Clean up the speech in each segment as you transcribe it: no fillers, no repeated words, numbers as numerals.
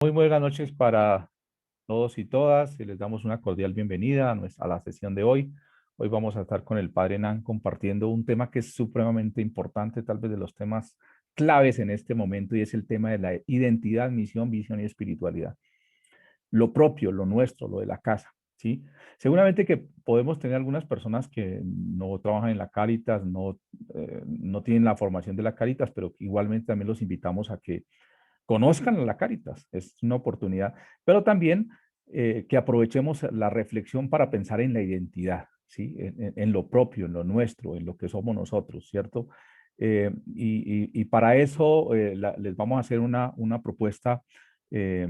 Muy buenas noches para todos y todas. Y les damos una cordial bienvenida a la sesión de hoy. Hoy vamos a estar con el Padre Nan compartiendo un tema que es supremamente importante, tal vez de los temas claves en este momento, y es el tema de la identidad, misión, visión y espiritualidad. Lo propio, lo nuestro, lo de la casa, ¿sí? Seguramente que podemos tener algunas personas que no trabajan en la Cáritas, no tienen la formación de la Cáritas, pero igualmente también los invitamos a que conozcan a la Cáritas, es una oportunidad, pero también que aprovechemos la reflexión para pensar en la identidad, ¿sí? En lo propio, en lo nuestro, en lo que somos nosotros, ¿cierto? Y para eso les vamos a hacer una propuesta eh,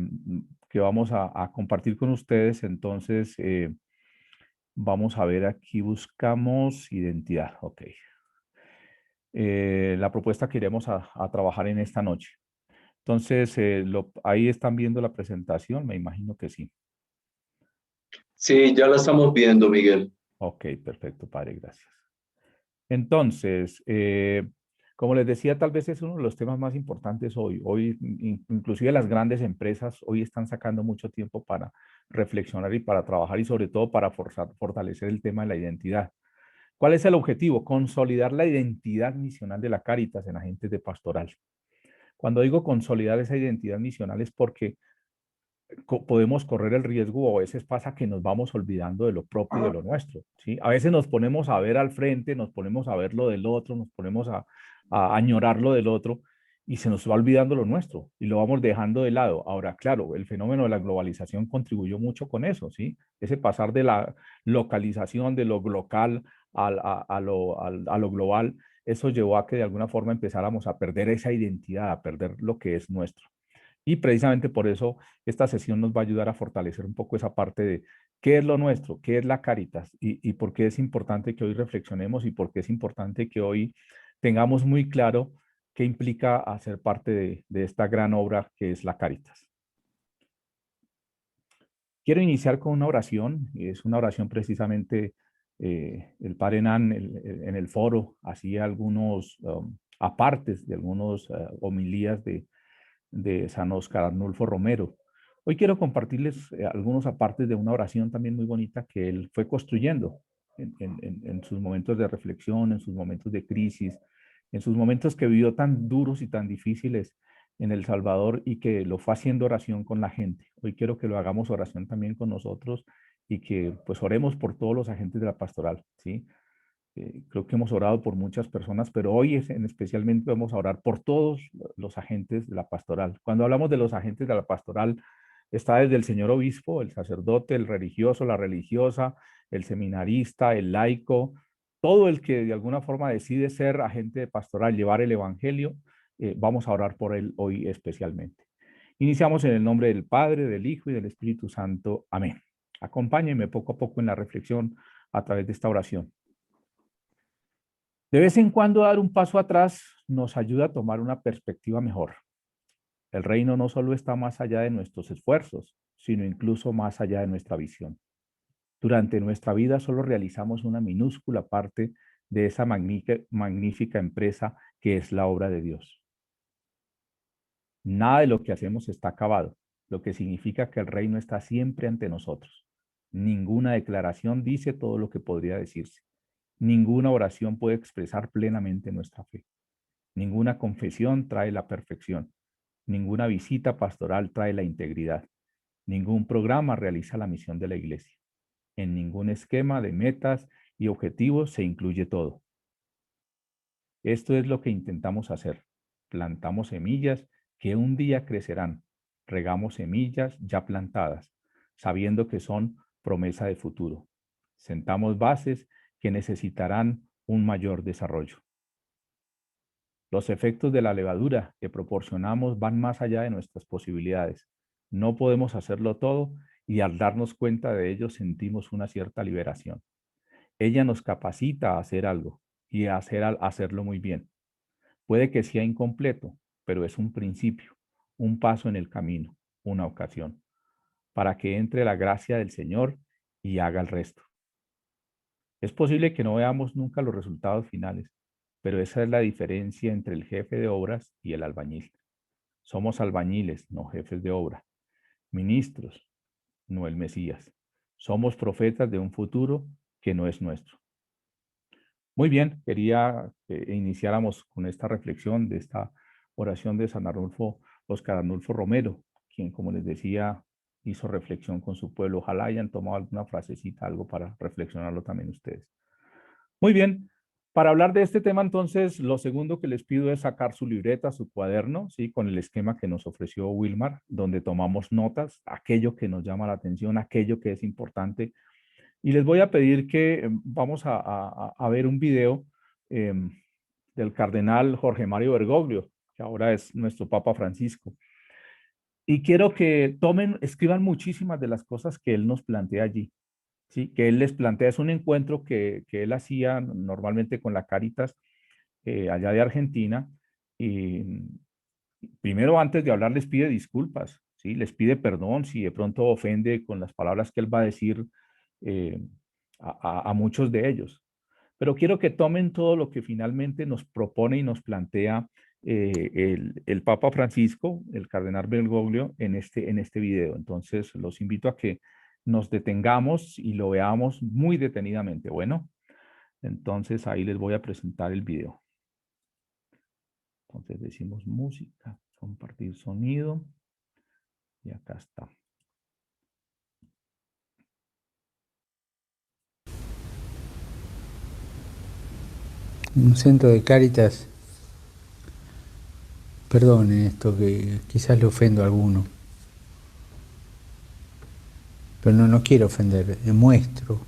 que vamos a compartir con ustedes. Entonces, vamos a ver aquí, buscamos identidad, ok. La propuesta que iremos a trabajar en esta noche. Entonces, ahí están viendo la presentación, me imagino que sí. Sí, ya la estamos viendo, Miguel. Ok, perfecto, padre, gracias. Entonces, como les decía, tal vez es uno de los temas más importantes hoy. Hoy, inclusive las grandes empresas hoy están sacando mucho tiempo para reflexionar y para trabajar y sobre todo para fortalecer el tema de la identidad. ¿Cuál es el objetivo? Consolidar la identidad misional de la Cáritas en agentes de pastoral. Cuando digo consolidar esa identidad misional es porque podemos correr el riesgo, o a veces pasa que nos vamos olvidando de lo propio y de lo nuestro, ¿sí? A veces nos ponemos a ver al frente, nos ponemos a ver lo del otro, nos ponemos a añorar lo del otro y se nos va olvidando lo nuestro y lo vamos dejando de lado. Ahora, claro, el fenómeno de la globalización contribuyó mucho con eso, ¿sí? Ese pasar de la localización, de lo local a lo global, eso llevó a que de alguna forma empezáramos a perder esa identidad, a perder lo que es nuestro. Y precisamente por eso esta sesión nos va a ayudar a fortalecer un poco esa parte de qué es lo nuestro, qué es la Cáritas y por qué es importante que hoy reflexionemos y por qué es importante que hoy tengamos muy claro qué implica hacer parte de esta gran obra que es la Cáritas. Quiero iniciar con una oración, y es una oración precisamente, el Padre Nan en el foro hacía algunos apartes de algunos homilías de San Oscar Arnulfo Romero. Hoy quiero compartirles algunos apartes de una oración también muy bonita que él fue construyendo en sus momentos de reflexión, en sus momentos de crisis, en sus momentos que vivió tan duros y tan difíciles en El Salvador y que lo fue haciendo oración con la gente. Hoy quiero que lo hagamos oración también con nosotros y que pues oremos por todos los agentes de la pastoral, ¿sí? Creo que hemos orado por muchas personas, pero hoy especialmente vamos a orar por todos los agentes de la pastoral. Cuando hablamos de los agentes de la pastoral, está desde el señor obispo, el sacerdote, el religioso, la religiosa, el seminarista, el laico, todo el que de alguna forma decide ser agente de pastoral, llevar el evangelio, vamos a orar por él hoy especialmente. Iniciamos en el nombre del Padre, del Hijo y del Espíritu Santo. Amén. Acompáñenme poco a poco en la reflexión a través de esta oración. De vez en cuando dar un paso atrás nos ayuda a tomar una perspectiva mejor. El reino no solo está más allá de nuestros esfuerzos, sino incluso más allá de nuestra visión. Durante nuestra vida solo realizamos una minúscula parte de esa magnífica empresa que es la obra de Dios. Nada de lo que hacemos está acabado, lo que significa que el reino está siempre ante nosotros. Ninguna declaración dice todo lo que podría decirse. Ninguna oración puede expresar plenamente nuestra fe. Ninguna confesión trae la perfección. Ninguna visita pastoral trae la integridad. Ningún programa realiza la misión de la iglesia. En ningún esquema de metas y objetivos se incluye todo. Esto es lo que intentamos hacer. Plantamos semillas que un día crecerán. Regamos semillas ya plantadas, sabiendo que son promesa de futuro. Sentamos bases que necesitarán un mayor desarrollo. Los efectos de la levadura que proporcionamos van más allá de nuestras posibilidades. No podemos hacerlo todo y al darnos cuenta de ello sentimos una cierta liberación. Ella nos capacita a hacer algo y a hacerlo muy bien. Puede que sea incompleto, pero es un principio, un paso en el camino, una ocasión, para que entre la gracia del Señor y haga el resto. Es posible que no veamos nunca los resultados finales, pero esa es la diferencia entre el jefe de obras y el albañil. Somos albañiles, no jefes de obra. ministros, no el Mesías. Somos profetas de un futuro que no es nuestro. Muy bien, quería que iniciáramos con esta reflexión de esta oración de San Arnulfo, Óscar Arnulfo Romero, quien, como les decía, hizo reflexión con su pueblo. Ojalá hayan tomado alguna frasecita, algo para reflexionarlo también ustedes. Muy bien, para hablar de este tema, entonces, lo segundo que les pido es sacar su libreta, su cuaderno, ¿sí? Con el esquema que nos ofreció Wilmar, donde tomamos notas, aquello que nos llama la atención, aquello que es importante. Y les voy a pedir que vamos a ver un video eh, del cardenal Jorge Mario Bergoglio, que ahora es nuestro Papa Francisco. Y quiero que tomen, escriban muchísimas de las cosas que él nos plantea allí. ¿Sí? Que él les plantea, es un encuentro que él hacía normalmente con la Cáritas allá de Argentina, y primero antes de hablar les pide disculpas, ¿sí? Les pide perdón si de pronto ofende con las palabras que él va a decir eh, a muchos de ellos. Pero quiero que tomen todo lo que finalmente nos propone y nos plantea el Papa Francisco, el cardenal Bergoglio, en este video. Entonces, los invito a que nos detengamos y lo veamos muy detenidamente. Bueno, entonces ahí les voy a presentar el video. Entonces decimos música, compartir sonido, y acá está. Un centro de Cáritas, perdonen esto que quizás le ofendo a alguno, pero no quiero ofender, demuestro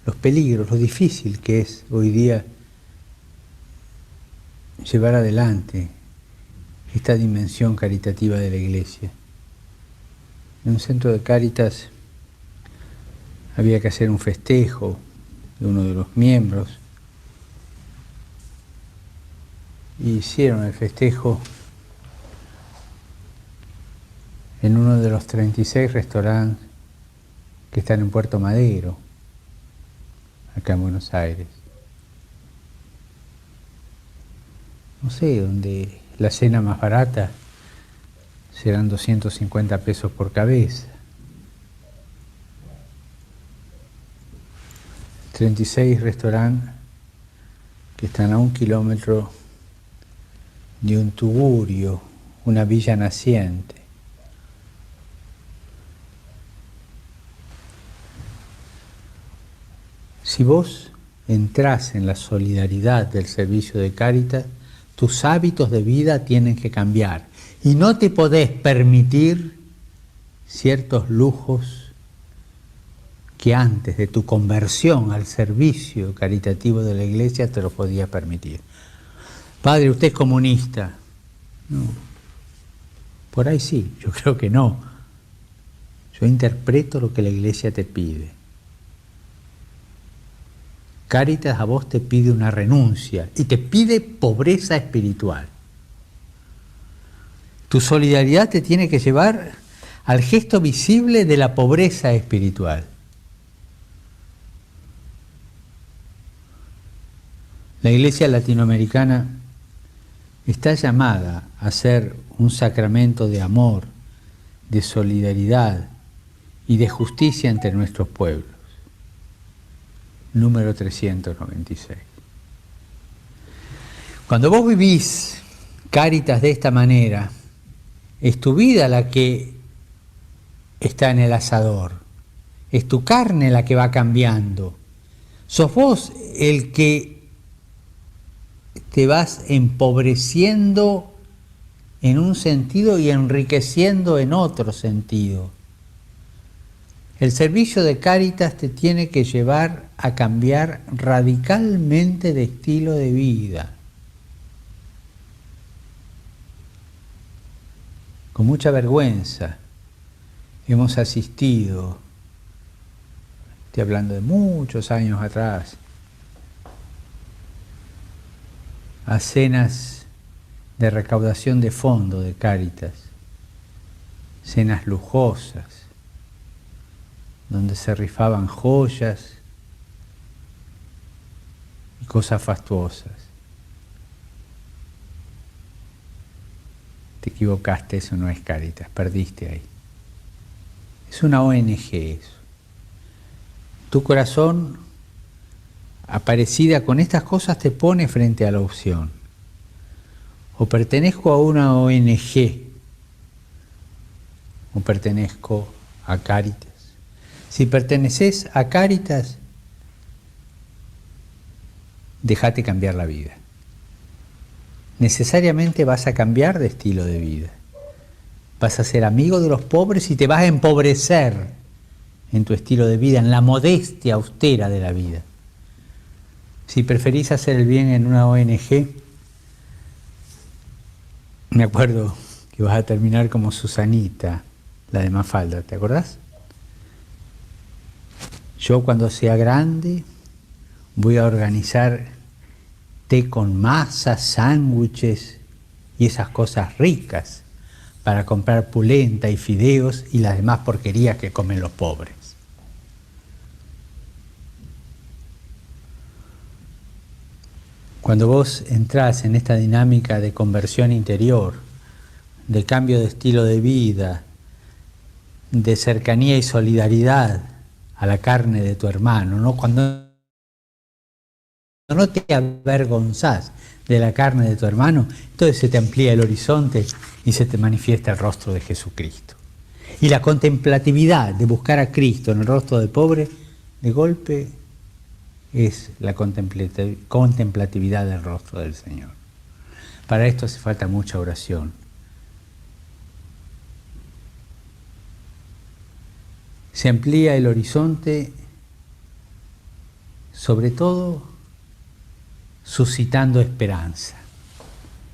los peligros, lo difícil que es hoy día llevar adelante esta dimensión caritativa de la Iglesia. En un centro de Cáritas había que hacer un festejo de uno de los miembros. Y hicieron el festejo en uno de los 36 restaurantes que están en Puerto Madero, acá en Buenos Aires. No sé, donde la cena más barata serán 250 pesos por cabeza. 36 restaurantes que están a 1 kilómetro de un tugurio, una villa naciente. Si vos entrás en la solidaridad del servicio de Cáritas, tus hábitos de vida tienen que cambiar y no te podés permitir ciertos lujos que antes de tu conversión al servicio caritativo de la Iglesia te los podías permitir. Padre, ¿usted es comunista? No. Por ahí sí, yo creo que no. Yo interpreto lo que la Iglesia te pide. Cáritas a vos te pide una renuncia y te pide pobreza espiritual. Tu solidaridad te tiene que llevar al gesto visible de la pobreza espiritual. La Iglesia latinoamericana está llamada a ser un sacramento de amor, de solidaridad y de justicia entre nuestros pueblos. Número 396. Cuando vos vivís Cáritas de esta manera, es tu vida la que está en el asador, es tu carne la que va cambiando. Sos vos el que te vas empobreciendo en un sentido y enriqueciendo en otro sentido. El servicio de Cáritas te tiene que llevar a cambiar radicalmente de estilo de vida. Con mucha vergüenza hemos asistido, estoy hablando de muchos años atrás, a cenas de recaudación de fondo de Cáritas, cenas lujosas, donde se rifaban joyas y cosas fastuosas. Te equivocaste, eso no es Cáritas, perdiste ahí. Es una ONG eso. Tu corazón, aparecida con estas cosas, te pone frente a la opción. O pertenezco a una ONG, o pertenezco a Cáritas. Si perteneces a Cáritas, déjate cambiar la vida. Necesariamente vas a cambiar de estilo de vida. Vas a ser amigo de los pobres y te vas a empobrecer en tu estilo de vida, en la modestia austera de la vida. Si preferís hacer el bien en una ONG, me acuerdo que vas a terminar como Susanita, la de Mafalda, ¿te acordás? Yo cuando sea grande voy a organizar té con masa, sándwiches y esas cosas ricas para comprar polenta y fideos y las demás porquerías que comen los pobres. Cuando vos entrás en esta dinámica de conversión interior, de cambio de estilo de vida, de cercanía y solidaridad a la carne de tu hermano, ¿no? Cuando no te avergonzás de la carne de tu hermano, entonces se te amplía el horizonte y se te manifiesta el rostro de Jesucristo. Y la contemplatividad de buscar a Cristo en el rostro del pobre, de golpe, es la contemplatividad del rostro del Señor. Para esto hace falta mucha oración. Se amplía el horizonte, sobre todo suscitando esperanza.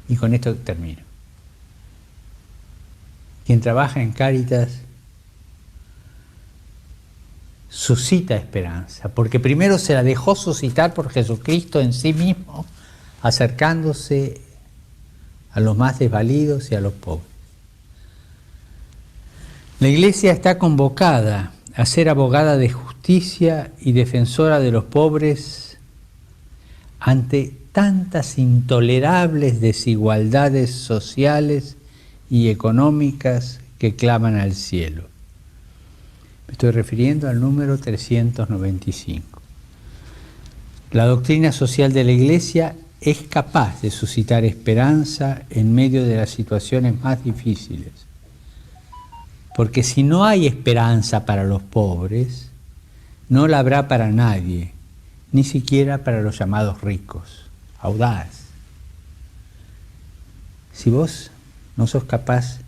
Y con esto termino. Quien trabaja en Cáritas suscita esperanza, porque primero se la dejó suscitar por Jesucristo en sí mismo, acercándose a los más desvalidos y a los pobres. La Iglesia está convocada a ser abogada de justicia y defensora de los pobres ante tantas intolerables desigualdades sociales y económicas que claman al cielo. Me estoy refiriendo al número 395. La doctrina social de la Iglesia es capaz de suscitar esperanza en medio de las situaciones más difíciles. Porque si no hay esperanza para los pobres, no la habrá para nadie, ni siquiera para los llamados ricos, audaz. Si vos no sos capaz,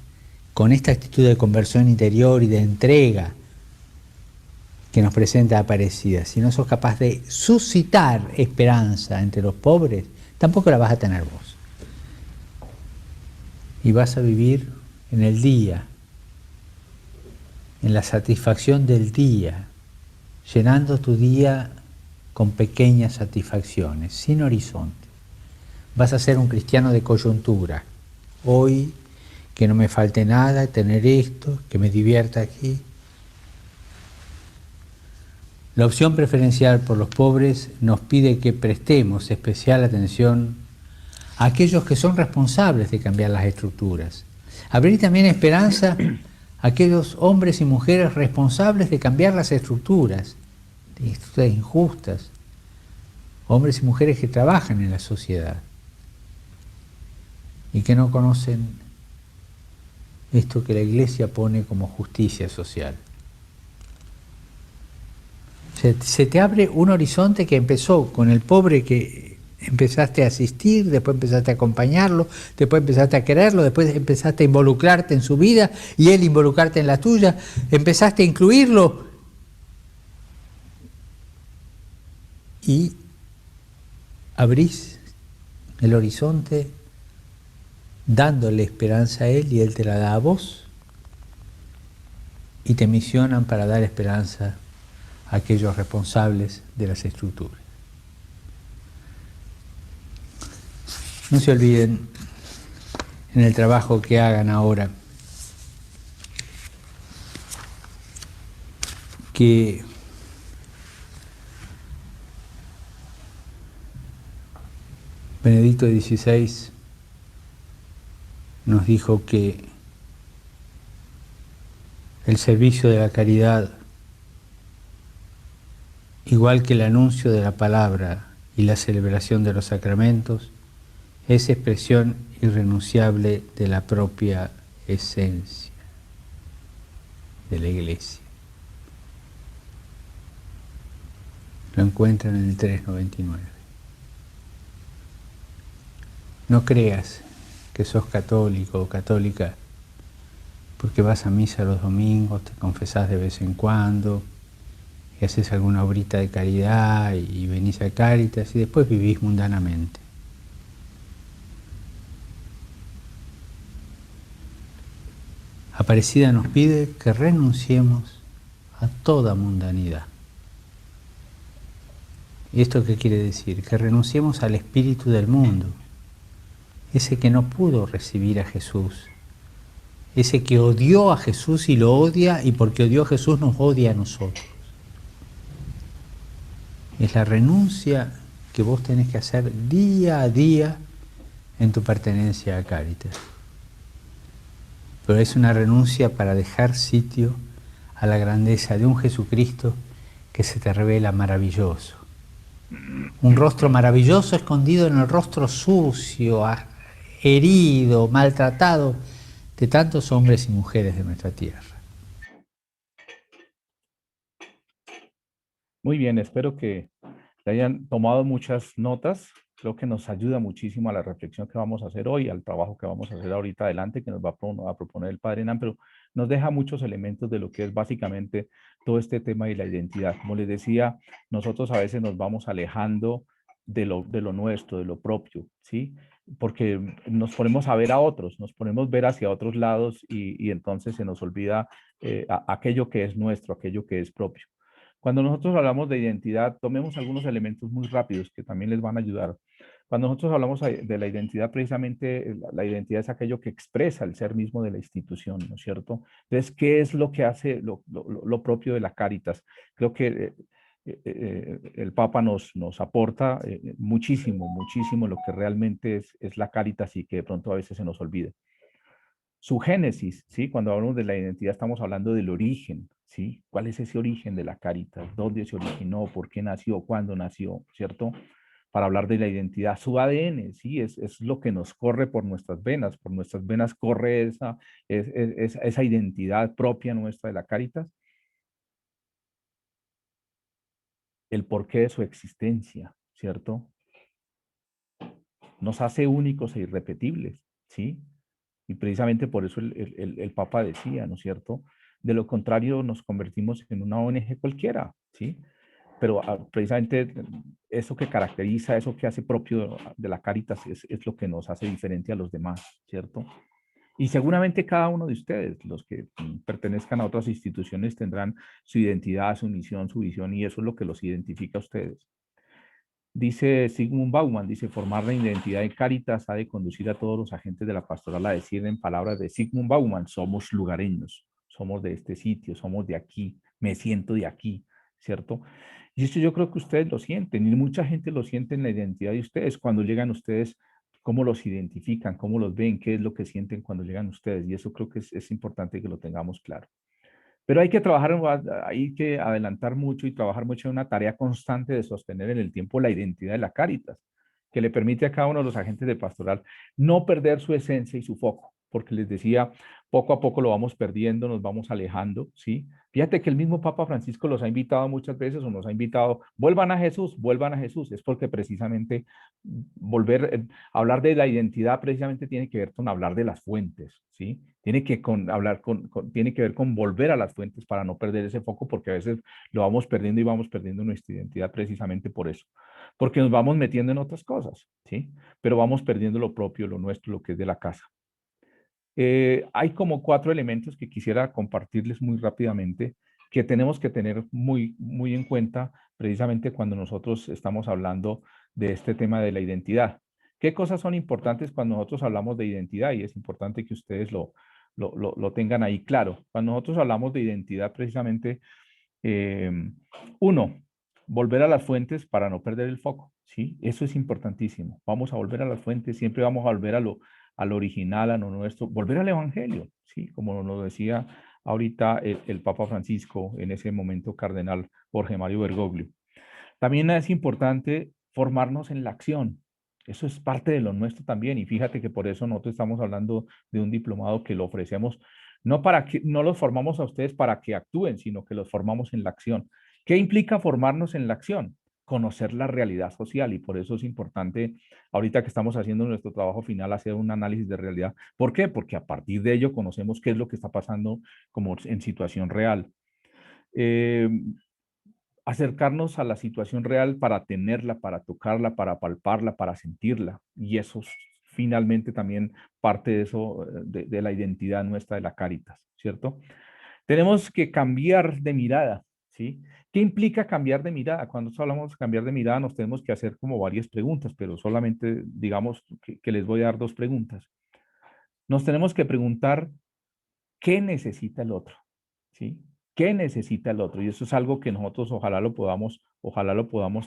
con esta actitud de conversión interior y de entrega que nos presenta Aparecida, si no sos capaz de suscitar esperanza entre los pobres, tampoco la vas a tener vos. Y vas a vivir en el día, en la satisfacción del día, llenando tu día con pequeñas satisfacciones, sin horizonte. Vas a ser un cristiano de coyuntura. Hoy, que no me falte nada, tener esto, que me divierta aquí. La opción preferencial por los pobres nos pide que prestemos especial atención a aquellos que son responsables de cambiar las estructuras. Abrir también esperanza a aquellos hombres y mujeres responsables de cambiar las estructuras injustas, hombres y mujeres que trabajan en la sociedad y que no conocen esto que la Iglesia pone como justicia social. Se te abre un horizonte que empezó con el pobre que empezaste a asistir, después empezaste a acompañarlo, después empezaste a quererlo, después empezaste a involucrarte en su vida y él involucrarte en la tuya, empezaste a incluirlo y abrís el horizonte dándole esperanza a él y él te la da a vos y te misionan para dar esperanza a aquellos responsables de las estructuras. No se olviden en el trabajo que hagan ahora que Benedicto XVI nos dijo que El servicio de la caridad, igual que el anuncio de la palabra y la celebración de los sacramentos, es expresión irrenunciable de la propia esencia de la Iglesia. Lo encuentran en el 399. No creas que sos católico o católica porque vas a misa los domingos, te confesás de vez en cuando, y haces alguna obrita de caridad y venís a Cáritas y después vivís mundanamente. Aparecida nos pide que renunciemos a toda mundanidad. ¿Y esto qué quiere decir? Que renunciemos al espíritu del mundo, ese que no pudo recibir a Jesús, ese que odió a Jesús y lo odia, y porque odió a Jesús nos odia a nosotros. Es la renuncia que vos tenés que hacer día a día en tu pertenencia a Cáritas. Pero es una renuncia para dejar sitio a la grandeza de un Jesucristo que se te revela maravilloso. Un rostro maravilloso escondido en el rostro sucio, herido, maltratado de tantos hombres y mujeres de nuestra tierra. Muy bien, espero que le hayan tomado muchas notas. Creo que nos ayuda muchísimo a la reflexión que vamos a hacer hoy, al trabajo que vamos a hacer ahorita adelante, que nos va a proponer el Padre Nan, pero nos deja muchos elementos de lo que es básicamente todo este tema de la identidad. Como les decía, nosotros a veces nos vamos alejando de lo nuestro, de lo propio, ¿sí? Porque nos ponemos a ver a otros, nos ponemos a ver hacia otros lados y entonces se nos olvida aquello que es nuestro, aquello que es propio. Cuando nosotros hablamos de identidad, tomemos algunos elementos muy rápidos que también les van a ayudar. Cuando nosotros hablamos de la identidad, precisamente la identidad es aquello que expresa el ser mismo de la institución, ¿no es cierto? Entonces, ¿qué es lo que hace lo propio de la Cáritas? Creo que el Papa nos aporta muchísimo, muchísimo lo que realmente es la Cáritas y que de pronto a veces se nos olvida. Su génesis, ¿sí? Cuando hablamos de la identidad estamos hablando del origen, ¿sí? ¿Cuál es ese origen de la Cáritas? ¿Dónde se originó? ¿Por qué nació? ¿Cuándo nació? ¿Cierto? Para hablar de la identidad, su ADN, ¿sí? Es lo que nos corre por nuestras venas corre esa identidad propia nuestra de la Cáritas, el porqué de su existencia, ¿cierto? Nos hace únicos e irrepetibles, ¿sí? Y precisamente por eso el Papa decía, ¿no es cierto? De lo contrario, nos convertimos en una ONG cualquiera, ¿sí? Pero precisamente eso que caracteriza, eso que hace propio de la Cáritas es lo que nos hace diferente a los demás, ¿cierto? Y seguramente cada uno de ustedes, los que pertenezcan a otras instituciones, tendrán su identidad, su misión, su visión, y eso es lo que los identifica a ustedes. Dice Sigmund Bauman, dice, formar la identidad de Cáritas ha de conducir a todos los agentes de la pastoral a decir en palabras de Sigmund Bauman, somos lugareños, somos de este sitio, somos de aquí, me siento de aquí, ¿cierto? Y esto yo creo que ustedes lo sienten, y mucha gente lo siente en la identidad de ustedes, cuando llegan ustedes, cómo los identifican, cómo los ven, qué es lo que sienten cuando llegan ustedes, y eso creo que es importante que lo tengamos claro. Pero hay que trabajar, hay que adelantar mucho y trabajar mucho en una tarea constante de sostener en el tiempo la identidad de la Cáritas, que le permite a cada uno de los agentes de pastoral no perder su esencia y su foco, porque les decía, poco a poco lo vamos perdiendo, nos vamos alejando, ¿sí? Fíjate que el mismo Papa Francisco los ha invitado muchas veces o nos ha invitado, vuelvan a Jesús, es porque precisamente hablar de la identidad precisamente tiene que ver con hablar de las fuentes, ¿sí? Tiene que, tiene que ver con volver a las fuentes para no perder ese foco, porque a veces lo vamos perdiendo y vamos perdiendo nuestra identidad precisamente por eso, porque nos vamos metiendo en otras cosas, ¿sí? Pero vamos perdiendo lo propio, lo nuestro, lo que es de la casa. Hay como 4 elementos que quisiera compartirles muy rápidamente que tenemos que tener muy en cuenta precisamente cuando nosotros estamos hablando de este tema de la identidad. ¿Qué cosas son importantes cuando nosotros hablamos de identidad? Y es importante que ustedes lo tengan ahí claro. Cuando nosotros hablamos de identidad, precisamente, uno, volver a las fuentes para no perder el foco, ¿sí? Eso es importantísimo. Vamos a volver a las fuentes, siempre vamos a volver a lo original, a lo nuestro, volver al Evangelio, ¿sí? Como nos decía ahorita el Papa Francisco, en ese momento cardenal Jorge Mario Bergoglio. También es importante formarnos en la acción. Eso es parte de lo nuestro también. Y fíjate que por eso nosotros estamos hablando de un diplomado que lo ofrecemos, no los formamos a ustedes para que actúen, sino que los formamos en la acción. ¿Qué implica formarnos en la acción? Conocer la realidad social, y por eso es importante, ahorita que estamos haciendo nuestro trabajo final, hacer un análisis de realidad. ¿Por qué? Porque a partir de ello conocemos qué es lo que está pasando como en situación real. Acercarnos a la situación real para tenerla, para tocarla, para palparla, para sentirla. Y eso es finalmente también parte de eso, de la identidad nuestra de la Cáritas, ¿cierto? Tenemos que cambiar de mirada, ¿sí? ¿Qué implica cambiar de mirada? Cuando hablamos de cambiar de mirada nos tenemos que hacer como varias preguntas, pero solamente digamos que les voy a dar 2 preguntas. Nos tenemos que preguntar qué necesita el otro, ¿sí? ¿Qué necesita el otro? Y eso es algo que nosotros ojalá lo podamos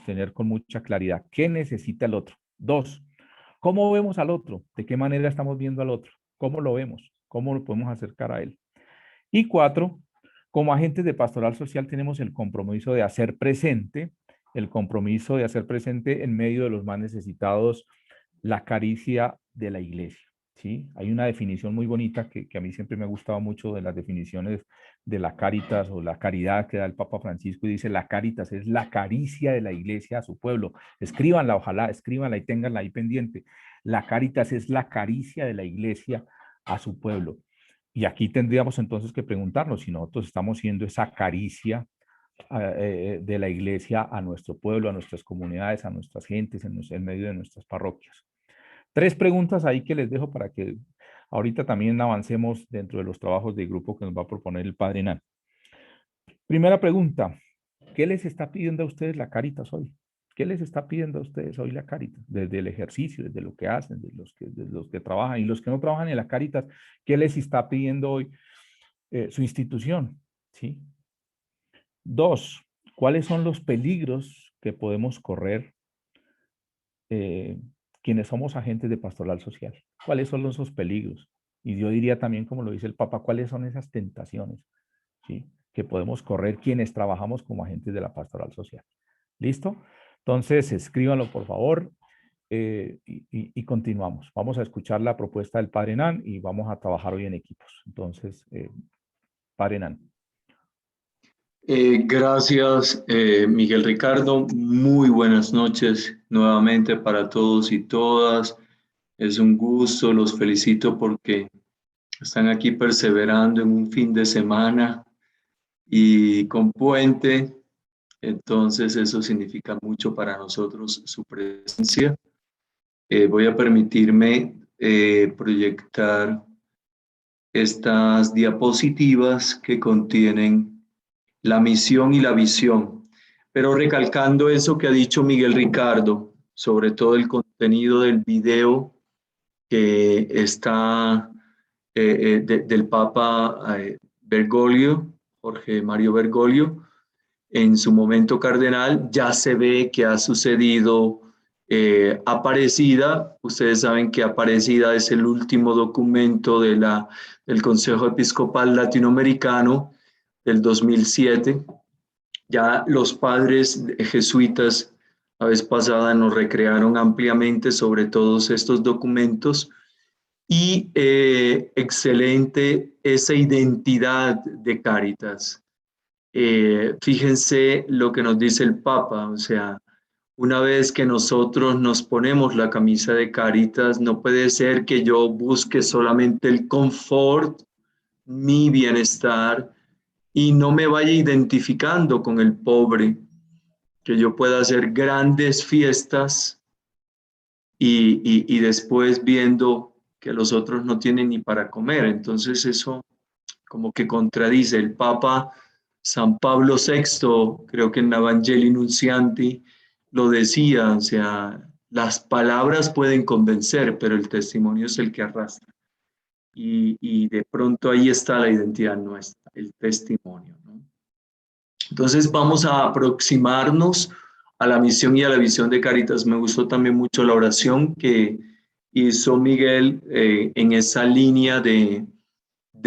tener con mucha claridad. ¿Qué necesita el otro? 2, ¿cómo vemos al otro? ¿De qué manera estamos viendo al otro? ¿Cómo lo vemos? ¿Cómo lo podemos acercar a él? Y 4, como agentes de pastoral social tenemos el compromiso de hacer presente, en medio de los más necesitados, la caricia de la iglesia, ¿sí? Hay una definición muy bonita que a mí siempre me ha gustado mucho de las definiciones de la caritas o la caridad que da el Papa Francisco, y dice: la caritas es la caricia de la iglesia a su pueblo. Escríbanla, ojalá, escríbanla y ténganla ahí pendiente. La caritas es la caricia de la iglesia a su pueblo. Y aquí tendríamos entonces que preguntarnos si nosotros estamos siendo esa caricia de la iglesia a nuestro pueblo, a nuestras comunidades, a nuestras gentes, en medio de nuestras parroquias. 3 preguntas ahí que les dejo para que ahorita también avancemos dentro de los trabajos de grupo que nos va a proponer el Padre Nan. Primera pregunta: ¿qué les está pidiendo a ustedes la Cáritas hoy? ¿Qué les está pidiendo a ustedes hoy la Cáritas? Desde el ejercicio, desde lo que hacen, de los que trabajan y los que no trabajan en la Cáritas, ¿qué les está pidiendo hoy su institución? ¿Sí? 2, ¿cuáles son los peligros que podemos correr quienes somos agentes de pastoral social? ¿Cuáles son esos peligros? Y yo diría también, como lo dice el Papa, ¿cuáles son esas tentaciones, ¿sí?, que podemos correr quienes trabajamos como agentes de la pastoral social? ¿Listo? Entonces, escríbanlo, por favor, y continuamos. Vamos a escuchar la propuesta del Padre Nan y vamos a trabajar hoy en equipos. Entonces, Padre Nan. Gracias, Miguel Ricardo. Muy buenas noches nuevamente para todos y todas. Es un gusto, los felicito porque están aquí perseverando en un fin de semana y con puente. Entonces eso significa mucho para nosotros, su presencia. Voy a permitirme proyectar estas diapositivas que contienen la misión y la visión, pero recalcando eso que ha dicho Miguel Ricardo, sobre todo el contenido del video que está del Papa Bergoglio, Jorge Mario Bergoglio, en su momento cardenal. Ya se ve que ha sucedido Aparecida. Ustedes saben que Aparecida es el último documento del Consejo Episcopal Latinoamericano del 2007. Ya los padres jesuitas la vez pasada nos recrearon ampliamente sobre todos estos documentos, y excelente esa identidad de Cáritas. Fíjense lo que nos dice el Papa, o sea, una vez que nosotros nos ponemos la camisa de Cáritas, no puede ser que yo busque solamente el confort, mi bienestar, y no me vaya identificando con el pobre, que yo pueda hacer grandes fiestas y después viendo que los otros no tienen ni para comer. Entonces eso como que contradice. El Papa San Pablo VI, creo que en Evangelii Nuntiandi lo decía, o sea, las palabras pueden convencer, pero el testimonio es el que arrastra. Y de pronto ahí está la identidad nuestra, el testimonio, ¿no? Entonces vamos a aproximarnos a la misión y a la visión de Cáritas. Me gustó también mucho la oración que hizo Miguel en esa línea de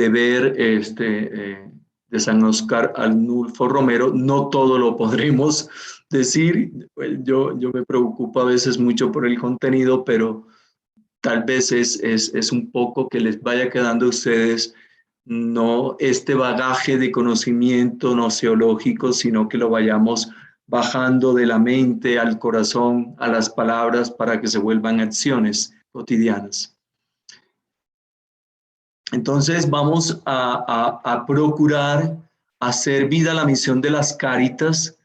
ver de San Oscar Arnulfo Romero. No todo lo podremos decir. Yo me preocupo a veces mucho por el contenido, pero tal vez es un poco que les vaya quedando a ustedes no este bagaje de conocimiento noceológico, sino que lo vayamos bajando de la mente al corazón, a las palabras, para que se vuelvan acciones cotidianas. Entonces vamos a procurar hacer vida la misión de las Cáritas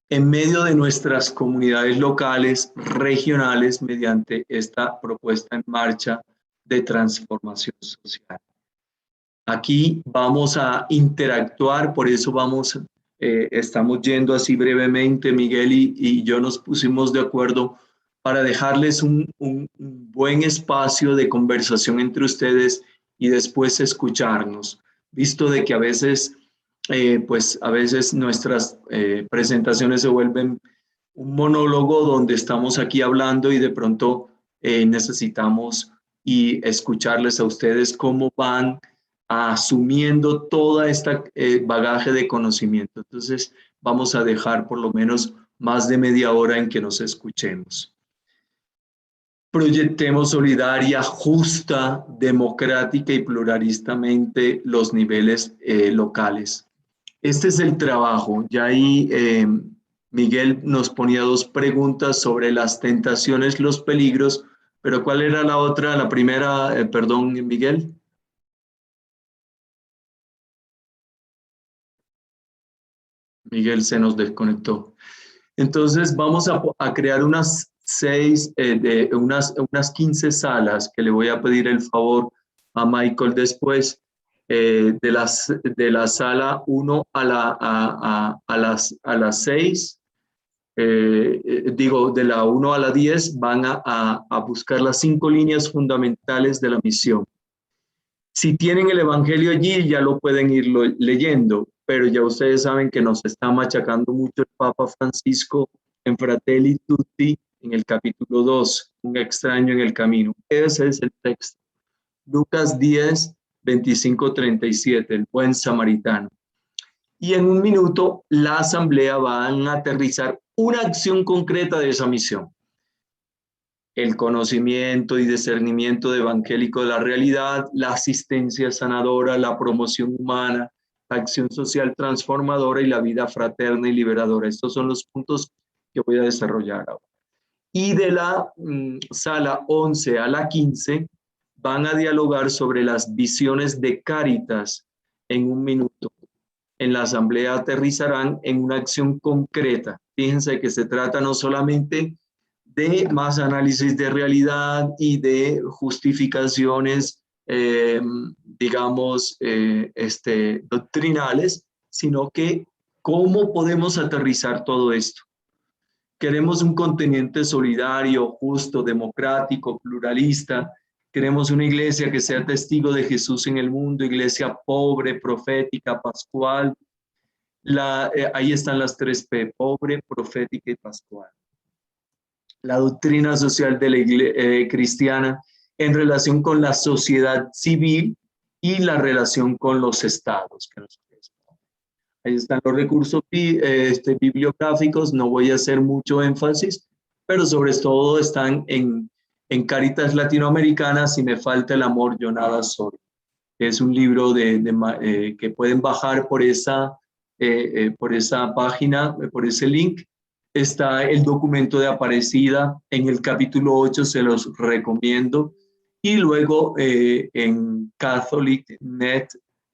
en medio de nuestras comunidades locales, regionales, mediante esta propuesta en marcha de transformación social. Aquí vamos a interactuar, por eso estamos yendo así brevemente, Miguel y yo nos pusimos de acuerdo para dejarles un buen espacio de conversación entre ustedes y después escucharnos, visto de que a veces nuestras presentaciones se vuelven un monólogo donde estamos aquí hablando y de pronto necesitamos escucharles a ustedes cómo van asumiendo toda esta bagaje de conocimiento. Entonces vamos a dejar por lo menos más de media hora en que nos escuchemos. Proyectemos solidaria, justa, democrática y pluralistamente los niveles locales. Este es el trabajo. Ya ahí Miguel nos ponía 2 preguntas sobre las tentaciones, los peligros, pero ¿cuál era la otra? La primera, perdón, Miguel. Miguel se nos desconectó. Entonces vamos a crear unas 15 salas que le voy a pedir el favor a Michael después, de la sala 1 a las 6, de la 1 a la 10 van a buscar las 5 líneas fundamentales de la misión. Si tienen el Evangelio allí, ya lo pueden ir leyendo, pero ya ustedes saben que nos está machacando mucho el Papa Francisco en Fratelli Tutti, en el capítulo 2, un extraño en el camino. Ese es el texto. Lucas 10, 25, 37, el buen samaritano. Y en un minuto la asamblea va a aterrizar una acción concreta de esa misión. El conocimiento y discernimiento evangélico de la realidad, la asistencia sanadora, la promoción humana, la acción social transformadora y la vida fraterna y liberadora. Estos son los puntos que voy a desarrollar ahora. Y de la sala 11 a la 15 van a dialogar sobre las visiones de Cáritas en un minuto. En la asamblea aterrizarán en una acción concreta. Fíjense que se trata no solamente de más análisis de realidad y de justificaciones, doctrinales, sino que cómo podemos aterrizar todo esto. Queremos un continente solidario, justo, democrático, pluralista. Queremos una iglesia que sea testigo de Jesús en el mundo, iglesia pobre, profética, pascual. Ahí están las 3 P, pobre, profética y pascual. La doctrina social de la cristiana en relación con la sociedad civil y la relación con los estados. Ahí están los recursos bibliográficos, no voy a hacer mucho énfasis, pero sobre todo están en Cáritas Latinoamericanas, Si me falta el amor, yo nada soy. Es un libro que pueden bajar por esa página, por ese link. Está el documento de Aparecida en el capítulo 8, se los recomiendo. Y luego en Catholic.net,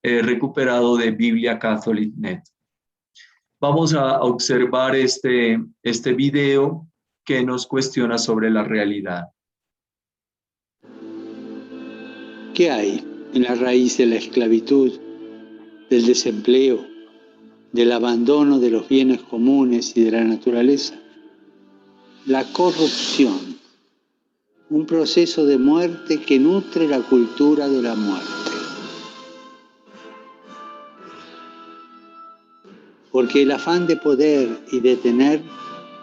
recuperado de Biblia Catholic.net. Vamos a observar este video que nos cuestiona sobre la realidad. ¿Qué hay en la raíz de la esclavitud, del desempleo, del abandono de los bienes comunes y de la naturaleza? La corrupción, un proceso de muerte que nutre la cultura de la muerte. Porque el afán de poder y de tener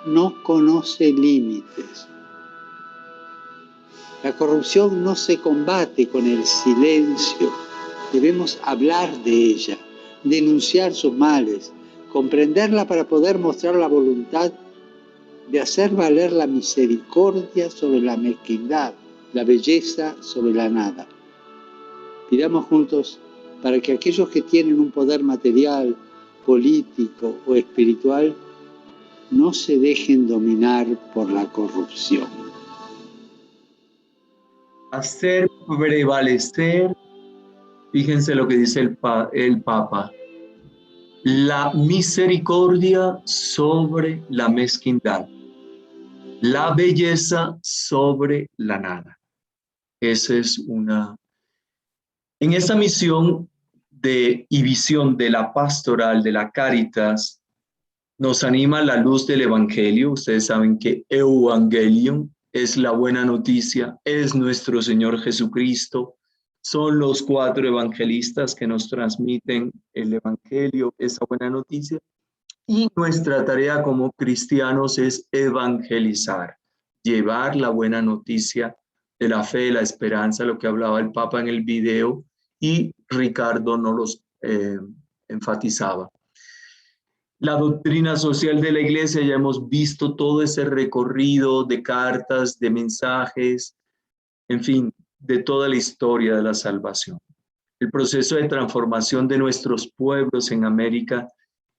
no conoce límites. La corrupción no se combate con el silencio Debemos hablar de ella, denunciar sus males, comprenderla para poder mostrar la voluntad de hacer valer la misericordia sobre la mezquindad, la belleza sobre la nada. Pidamos juntos para que aquellos que tienen un poder material, político o espiritual no se dejen dominar por la corrupción. Hacer prevalecer, fíjense lo que dice el Papa, la misericordia sobre la mezquindad, la belleza sobre la nada. Esa es una... En esta misión y visión de la pastoral, de la Cáritas, nos anima la luz del Evangelio. Ustedes saben que Evangelium es la buena noticia, es nuestro Señor Jesucristo. Son los 4 evangelistas que nos transmiten el Evangelio, esa buena noticia. Y nuestra tarea como cristianos es evangelizar, llevar la buena noticia de la fe, la esperanza, lo que hablaba el Papa en el video, y Ricardo nos los enfatizaba. La doctrina social de la Iglesia, ya hemos visto todo ese recorrido de cartas, de mensajes, en fin, de toda la historia de la salvación. El proceso de transformación de nuestros pueblos en América,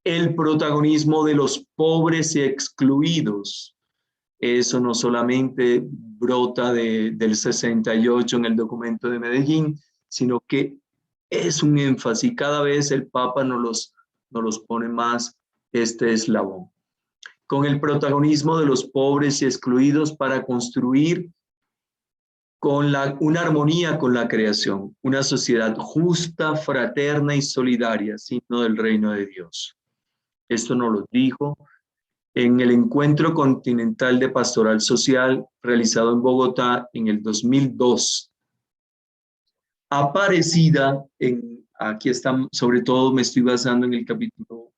el protagonismo de los pobres y excluidos. Eso no solamente brota del 68 en el documento de Medellín, sino que es un énfasis. Cada vez el Papa nos los pone más este eslabón. Con el protagonismo de los pobres y excluidos para construir una armonía con la creación, una sociedad justa, fraterna y solidaria, signo del reino de Dios. Esto nos lo dijo en el Encuentro Continental de Pastoral Social realizado en Bogotá en el 2002. Aparecida aquí están, sobre todo me estoy basando en el capítulo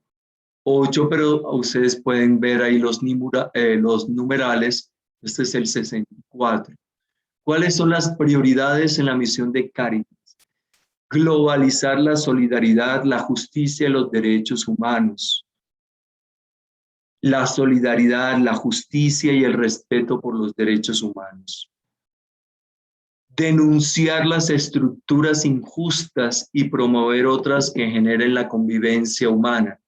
8, pero ustedes pueden ver ahí los numerales. Este es el 64. ¿Cuáles son las prioridades en la misión de Cáritas? Globalizar la solidaridad, la justicia y los derechos humanos. La solidaridad, la justicia y el respeto por los derechos humanos. Denunciar las estructuras injustas y promover otras que generen la convivencia humana.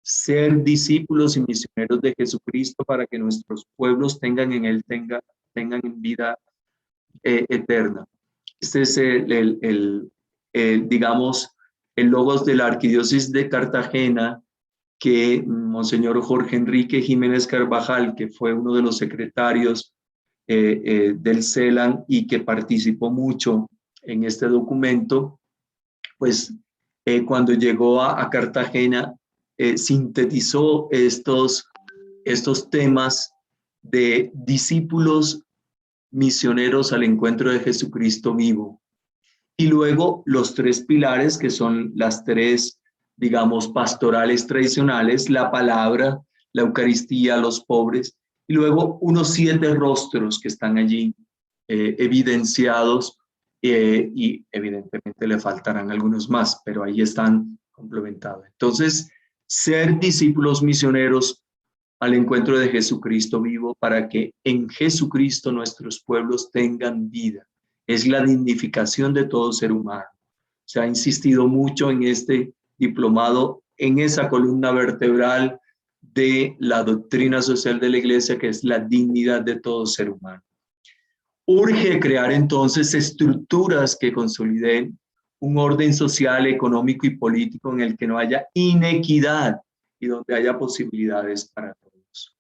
Ser discípulos y misioneros de Jesucristo para que nuestros pueblos tengan en Él, tengan en vida eterna. Este es digamos, el logos de la Arquidiócesis de Cartagena que Monseñor Jorge Enrique Jiménez Carvajal, que fue uno de los secretarios del CELAN y que participó mucho en este documento, pues cuando llegó a Cartagena sintetizó estos temas de discípulos misioneros al encuentro de Jesucristo vivo. Y luego los 3 pilares, que son las 3, digamos, pastorales tradicionales: la palabra, la Eucaristía, los pobres, y luego unos 7 rostros que están allí evidenciados, y evidentemente le faltarán algunos más, pero ahí están complementados. Entonces, ser discípulos misioneros al encuentro de Jesucristo vivo para que en Jesucristo nuestros pueblos tengan vida. Es la dignificación de todo ser humano. Se ha insistido mucho en este diplomado, en esa columna vertebral de la doctrina social de la Iglesia, que es la dignidad de todo ser humano. Urge crear entonces estructuras que consoliden un orden social, económico y político en el que no haya inequidad y donde haya posibilidades para todos.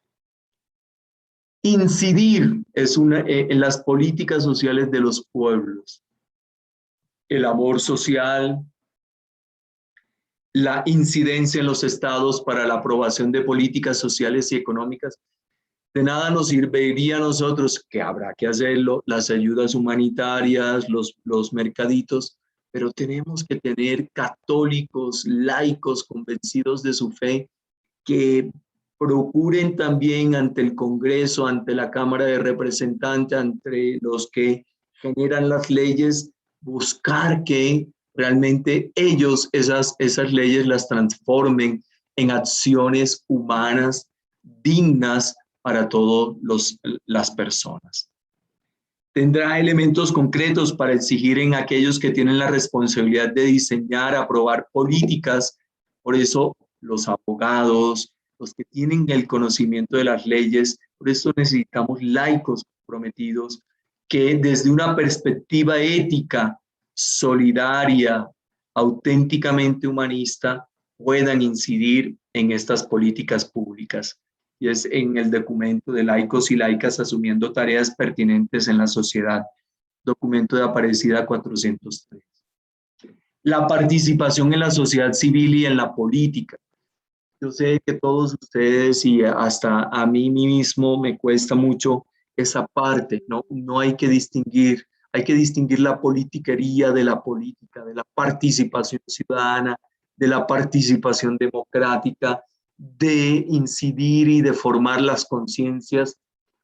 Incidir en las políticas sociales de los pueblos. El amor social, la incidencia en los estados para la aprobación de políticas sociales y económicas. De nada nos serviría a nosotros, que habrá que hacerlo, las ayudas humanitarias, los mercaditos, pero tenemos que tener católicos, laicos, convencidos de su fe, que procuren también ante el Congreso, ante la Cámara de Representantes, ante los que generan las leyes, buscar que realmente ellos esas leyes las transformen en acciones humanas dignas para todas las personas. Tendrá elementos concretos para exigir en aquellos que tienen la responsabilidad de diseñar, aprobar políticas. Por eso los abogados, los que tienen el conocimiento de las leyes, por eso necesitamos laicos comprometidos que desde una perspectiva ética, solidaria, auténticamente humanista, puedan incidir en estas políticas públicas. Y es en el documento de Laicos y Laicas asumiendo tareas pertinentes en la sociedad, documento de Aparecida 403. La participación en la sociedad civil y en la política. Yo sé que todos ustedes y hasta a mí mismo me cuesta mucho esa parte, ¿no? No hay que distinguir la politiquería de la política, de la participación ciudadana, de la participación democrática, de incidir y de formar las conciencias.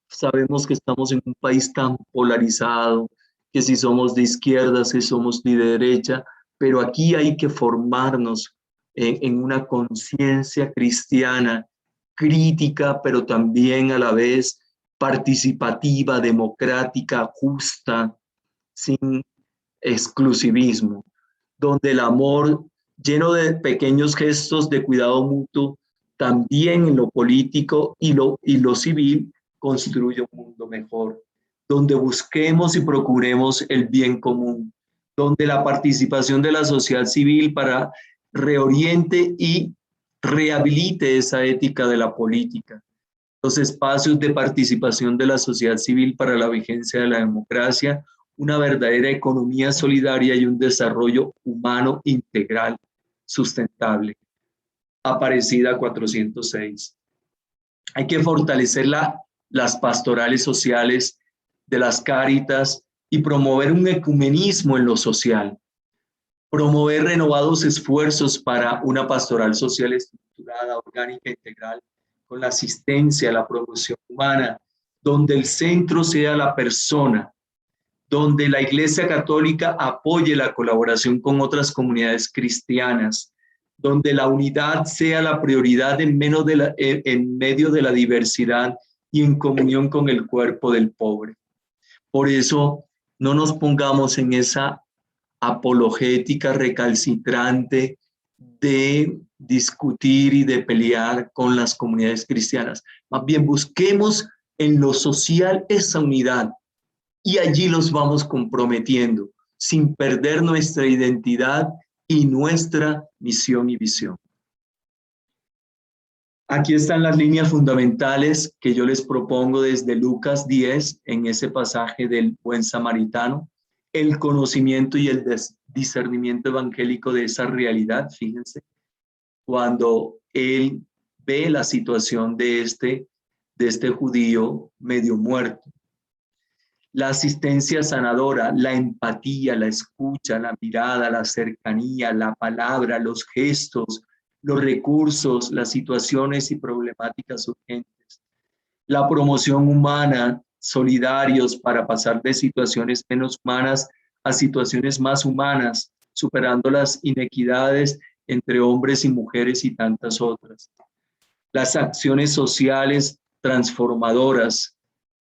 Sabemos que estamos en un país tan polarizado, que si somos de izquierda, si somos de derecha, pero aquí hay que formarnos en una conciencia cristiana, crítica, pero también a la vez participativa, democrática, justa, sin exclusivismo, donde el amor lleno de pequeños gestos de cuidado mutuo, también en lo político y lo civil, construye un mundo mejor, donde busquemos y procuremos el bien común, donde la participación de la sociedad civil para reoriente y rehabilite esa ética de la política, los espacios de participación de la sociedad civil para la vigencia de la democracia, una verdadera economía solidaria y un desarrollo humano integral sustentable. Aparecida 406. Hay que fortalecer las pastorales sociales de las Cáritas y promover un ecumenismo en lo social. Promover renovados esfuerzos para una pastoral social estructurada, orgánica, integral, con la asistencia, la promoción humana, donde el centro sea la persona, donde la Iglesia Católica apoye la colaboración con otras comunidades cristianas, donde la unidad sea la prioridad en medio de la diversidad y en comunión con el cuerpo del pobre. Por eso, no nos pongamos en esa apologética recalcitrante de discutir y de pelear con las comunidades cristianas. Más bien busquemos en lo social esa unidad y allí los vamos comprometiendo sin perder nuestra identidad y nuestra misión y visión. Aquí están las líneas fundamentales que yo les propongo desde Lucas 10 en ese pasaje del buen samaritano. El conocimiento y el discernimiento evangélico de esa realidad, fíjense, cuando él ve la situación de este judío medio muerto. La asistencia sanadora, la empatía, la escucha, la mirada, la cercanía, la palabra, los gestos, los recursos, las situaciones y problemáticas urgentes. La promoción humana, solidarios para pasar de situaciones menos humanas a situaciones más humanas, superando las inequidades entre hombres y mujeres y tantas otras. Las acciones sociales transformadoras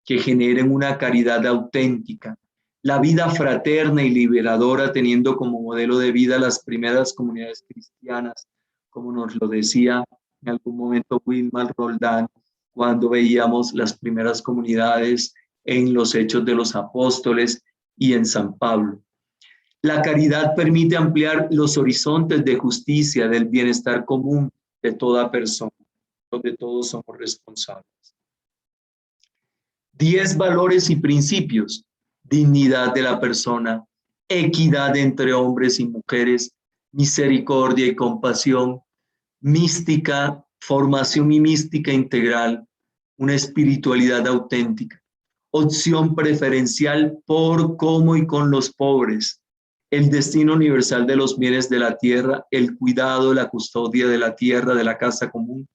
que generen una caridad auténtica. La vida fraterna y liberadora teniendo como modelo de vida las primeras comunidades cristianas, como nos lo decía en algún momento Wilmar Roldán, cuando veíamos las primeras comunidades en los Hechos de los Apóstoles y en San Pablo. La caridad permite ampliar los horizontes de justicia, del bienestar común de toda persona, donde todos somos responsables. 10 valores y principios: dignidad de la persona, equidad entre hombres y mujeres, misericordia y compasión, mística, formación y mística integral, una espiritualidad auténtica, opción preferencial por, como y con los pobres, el destino universal de los bienes de la tierra, el cuidado, la custodia de la tierra, de la casa común,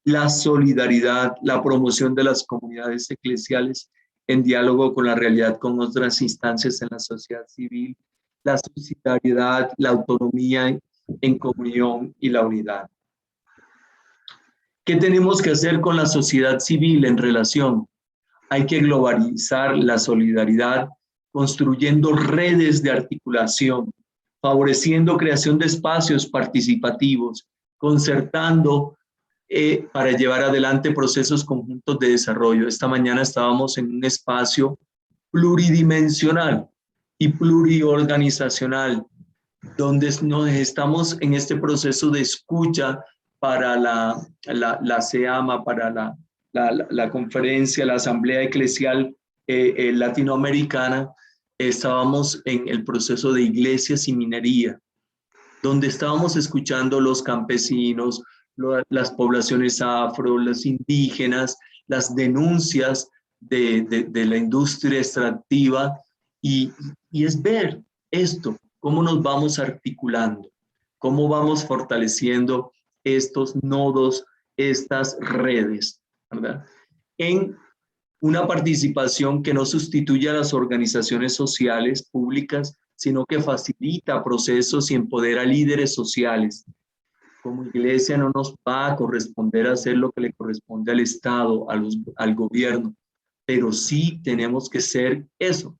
la solidaridad, la promoción de las comunidades eclesiales en diálogo con la realidad, con otras instancias en la sociedad civil, la subsidiariedad, la autonomía en comunión y la unidad. ¿Qué tenemos que hacer con la sociedad civil en relación? Hay que globalizar la solidaridad, construyendo redes de articulación, favoreciendo creación de espacios participativos, concertando para llevar adelante procesos conjuntos de desarrollo. Esta mañana estábamos en un espacio pluridimensional y pluriorganizacional, donde nos estamos en este proceso de escucha para la SEAMA, para la conferencia, la Asamblea Eclesial Latinoamericana. Estábamos en el proceso de iglesias y minería, donde estábamos escuchando los campesinos, las poblaciones afro, los indígenas, las denuncias de la industria extractiva, y es ver esto, cómo nos vamos articulando, cómo vamos fortaleciendo estos nodos, estas redes, ¿verdad? En una participación que no sustituye a las organizaciones sociales públicas, sino que facilita procesos y empodera líderes sociales. Como iglesia no nos va a corresponder hacer lo que le corresponde al Estado, al gobierno, pero sí tenemos que ser eso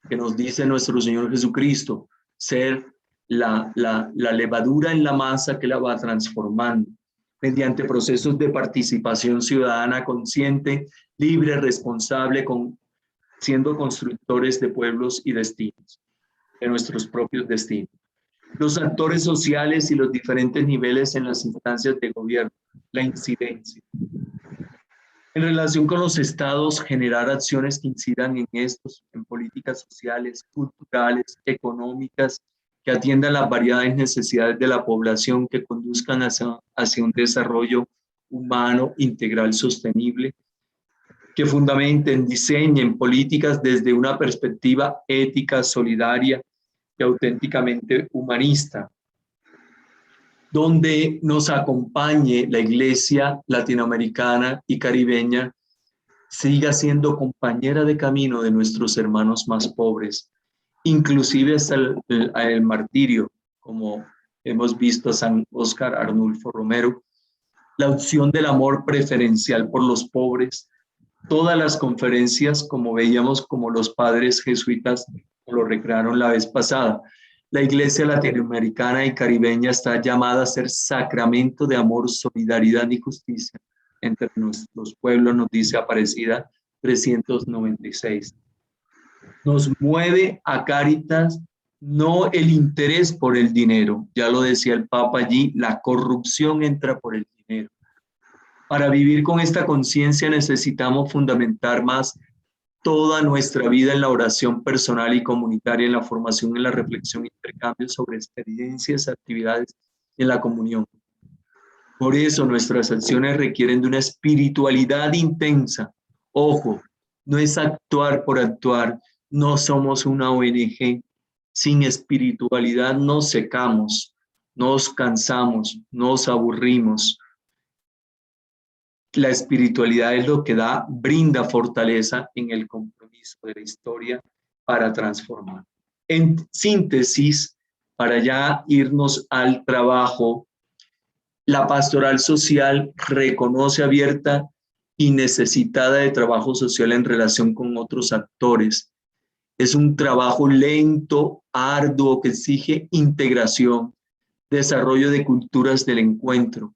que nos dice nuestro Señor Jesucristo, ser la levadura en la masa que la va transformando, mediante procesos de participación ciudadana consciente, libre, responsable, siendo constructores de pueblos y destinos, de nuestros propios destinos. Los actores sociales y los diferentes niveles en las instancias de gobierno, la incidencia. En relación con los estados, generar acciones que incidan en estos, en políticas sociales, culturales, económicas, que atiendan las variadas necesidades de la población, que conduzcan hacia un desarrollo humano, integral, sostenible, que fundamenten, diseñen políticas desde una perspectiva ética, solidaria y auténticamente humanista, donde nos acompañe la iglesia latinoamericana y caribeña, siga siendo compañera de camino de nuestros hermanos más pobres, inclusive hasta el martirio, como hemos visto a San Óscar Arnulfo Romero, la opción del amor preferencial por los pobres, todas las conferencias, como veíamos, como los padres jesuitas lo recrearon la vez pasada. La iglesia latinoamericana y caribeña está llamada a ser sacramento de amor, solidaridad y justicia entre nuestros pueblos, nos dice Aparecida 396. Nos mueve a Cáritas no el interés por el dinero, ya lo decía el Papa allí, la corrupción entra por el dinero. Para vivir con esta conciencia necesitamos fundamentar más toda nuestra vida en la oración personal y comunitaria, en la formación, en la reflexión, intercambio sobre experiencias, actividades y en la comunión. Por eso nuestras acciones requieren de una espiritualidad intensa. Ojo, no es actuar por actuar, no somos una ONG. Sin espiritualidad nos secamos, nos cansamos, nos aburrimos. La espiritualidad es lo que brinda fortaleza en el compromiso de la historia para transformar. En síntesis, para ya irnos al trabajo, la pastoral social reconoce abierta y necesitada de trabajo social en relación con otros actores. Es un trabajo lento, arduo, que exige integración, desarrollo de culturas del encuentro.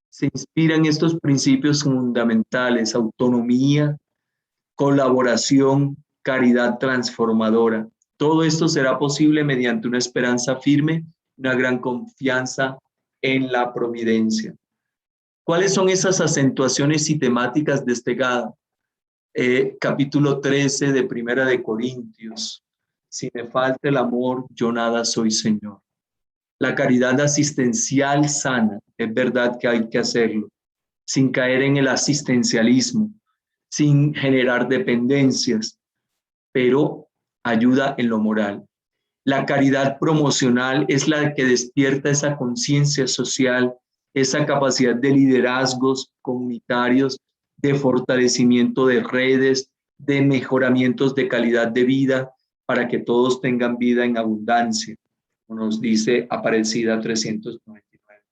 Se inspira en estos principios fundamentales: autonomía, colaboración, caridad transformadora. Todo esto será posible mediante una esperanza firme, una gran confianza en la providencia. ¿Cuáles son esas acentuaciones y temáticas de este GADA? Capítulo 13 de Primera de Corintios. Si me falta el amor, yo nada soy, Señor. La caridad asistencial sana, es verdad que hay que hacerlo, sin caer en el asistencialismo, sin generar dependencias, pero ayuda en lo moral. La caridad promocional es la que despierta esa conciencia social, esa capacidad de liderazgos comunitarios, de fortalecimiento de redes, de mejoramientos de calidad de vida, para que todos tengan vida en abundancia, como nos dice Aparecida 399.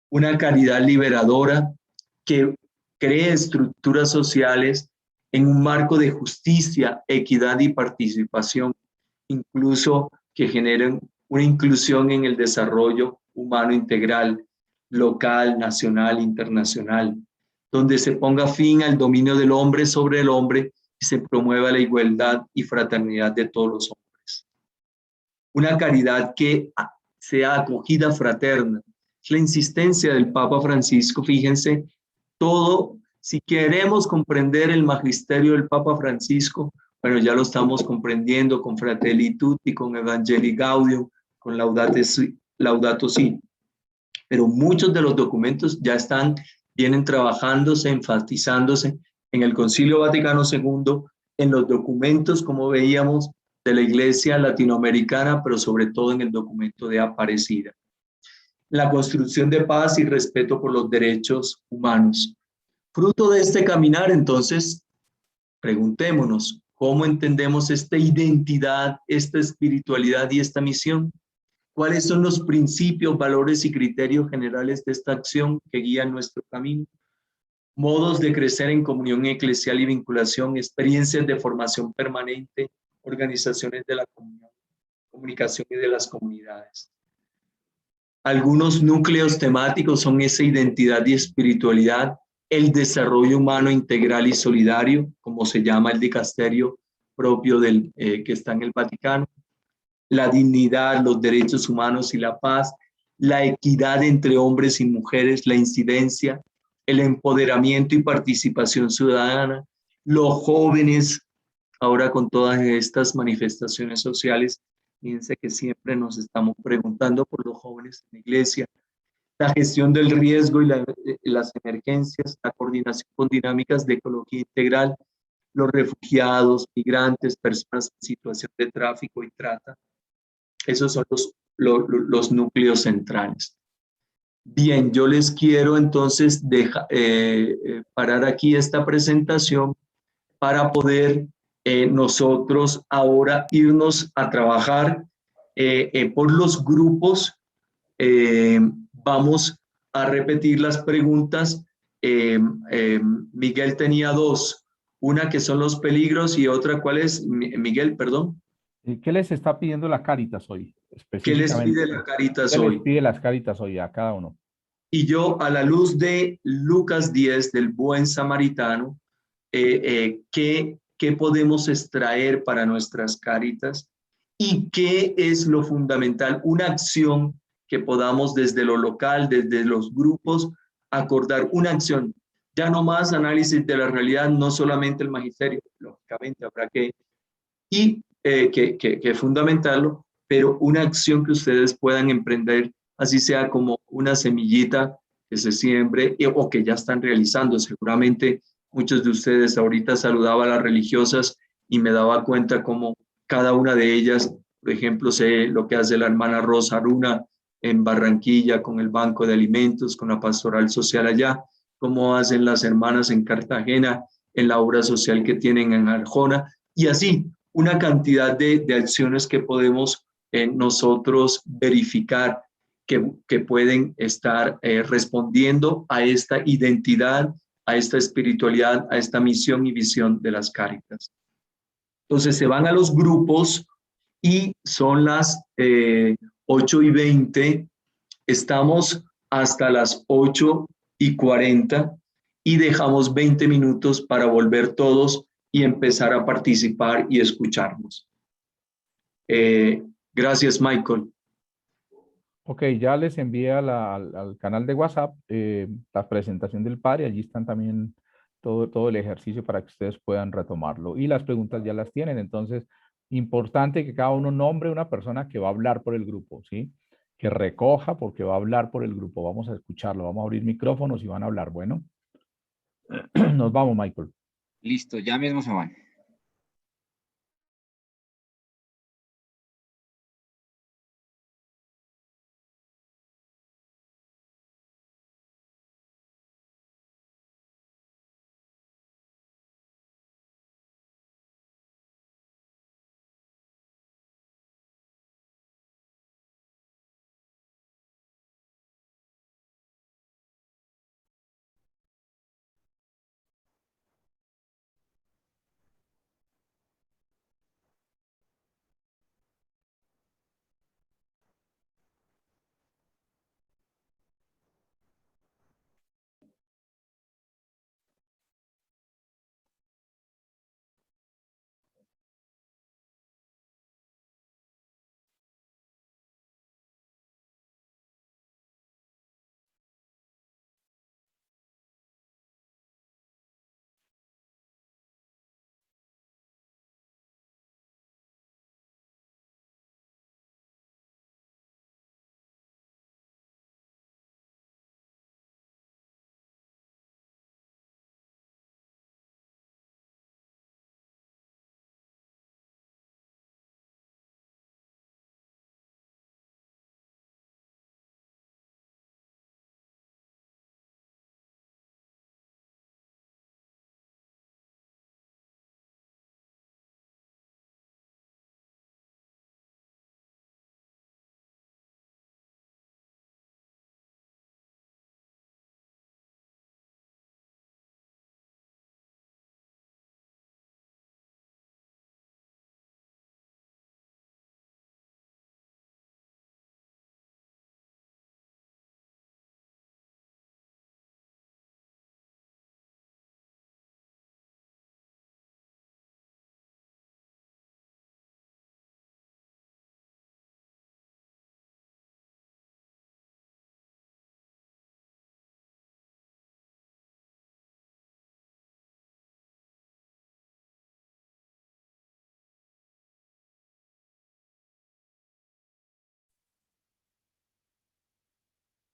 Una caridad liberadora que cree estructuras sociales en un marco de justicia, equidad y participación, incluso que generen una inclusión en el desarrollo humano integral, local, nacional, internacional, donde se ponga fin al dominio del hombre sobre el hombre y se promueva la igualdad y fraternidad de todos los hombres. Una caridad que sea acogida fraterna. Es la insistencia del Papa Francisco, fíjense, todo, si queremos comprender el magisterio del Papa Francisco, bueno, ya lo estamos comprendiendo con Fratelli Tutti, con Evangelii Gaudium, con Laudato Si, pero muchos de los documentos ya vienen trabajándose, enfatizándose en el Concilio Vaticano II, en los documentos, como veíamos, de la Iglesia latinoamericana, pero sobre todo en el documento de Aparecida. La construcción de paz y respeto por los derechos humanos. Fruto de este caminar, entonces, preguntémonos, ¿cómo entendemos esta identidad, esta espiritualidad y esta misión? ¿Cuáles son los principios, valores y criterios generales de esta acción que guían nuestro camino? Modos de crecer en comunión eclesial y vinculación, experiencias de formación permanente, organizaciones de la comunicación y de las comunidades. Algunos núcleos temáticos son esa identidad y espiritualidad, el desarrollo humano integral y solidario, como se llama el dicasterio propio que está en el Vaticano, la dignidad, los derechos humanos y la paz, la equidad entre hombres y mujeres, la incidencia, el empoderamiento y participación ciudadana, los jóvenes, ahora con todas estas manifestaciones sociales, fíjense que siempre nos estamos preguntando por los jóvenes en la iglesia, la gestión del riesgo y las emergencias, la coordinación con dinámicas de ecología integral, los refugiados, migrantes, personas en situación de tráfico y trata. Esos son los núcleos centrales. Bien, yo les quiero entonces parar aquí esta presentación para poder nosotros ahora irnos a trabajar por los grupos. Vamos a repetir las preguntas. Miguel tenía dos, una que son los peligros y otra, ¿cuál es? Miguel, perdón. ¿Qué les está pidiendo la Cáritas hoy? ¿Qué les Específicamente, pide la Cáritas ¿qué les hoy? pide las Cáritas hoy a cada uno? Y yo, a la luz de Lucas 10, del buen samaritano, ¿qué podemos extraer para nuestras Cáritas? ¿Y qué es lo fundamental? Una acción que podamos desde lo local, desde los grupos, acordar una acción. Ya no más análisis de la realidad, no solamente el magisterio, lógicamente habrá que fundamentarlo, pero una acción que ustedes puedan emprender, así sea como una semillita que se siembre o que ya están realizando. Seguramente muchos de ustedes ahorita saludaba a las religiosas y me daba cuenta cómo cada una de ellas, por ejemplo, sé lo que hace la hermana Rosa Aruna en Barranquilla con el Banco de Alimentos, con la Pastoral Social allá, cómo hacen las hermanas en Cartagena, en la obra social que tienen en Arjona, y así una cantidad de acciones que podemos nosotros verificar que pueden estar respondiendo a esta identidad, a esta espiritualidad, a esta misión y visión de las Cáritas. Entonces se van a los grupos y son las 8:20, estamos hasta las 8:40 y dejamos 20 minutos para volver todos y empezar a participar y escucharnos. Gracias, Michael. Ok, ya les envié al canal de WhatsApp la presentación del padre. Allí están también todo el ejercicio para que ustedes puedan retomarlo. Y las preguntas ya las tienen. Entonces, importante que cada uno nombre una persona que va a hablar por el grupo, ¿sí? Que recoja porque va a hablar por el grupo. Vamos a escucharlo, vamos a abrir micrófonos y van a hablar. Bueno, nos vamos, Michael. Listo, ya mismo se van.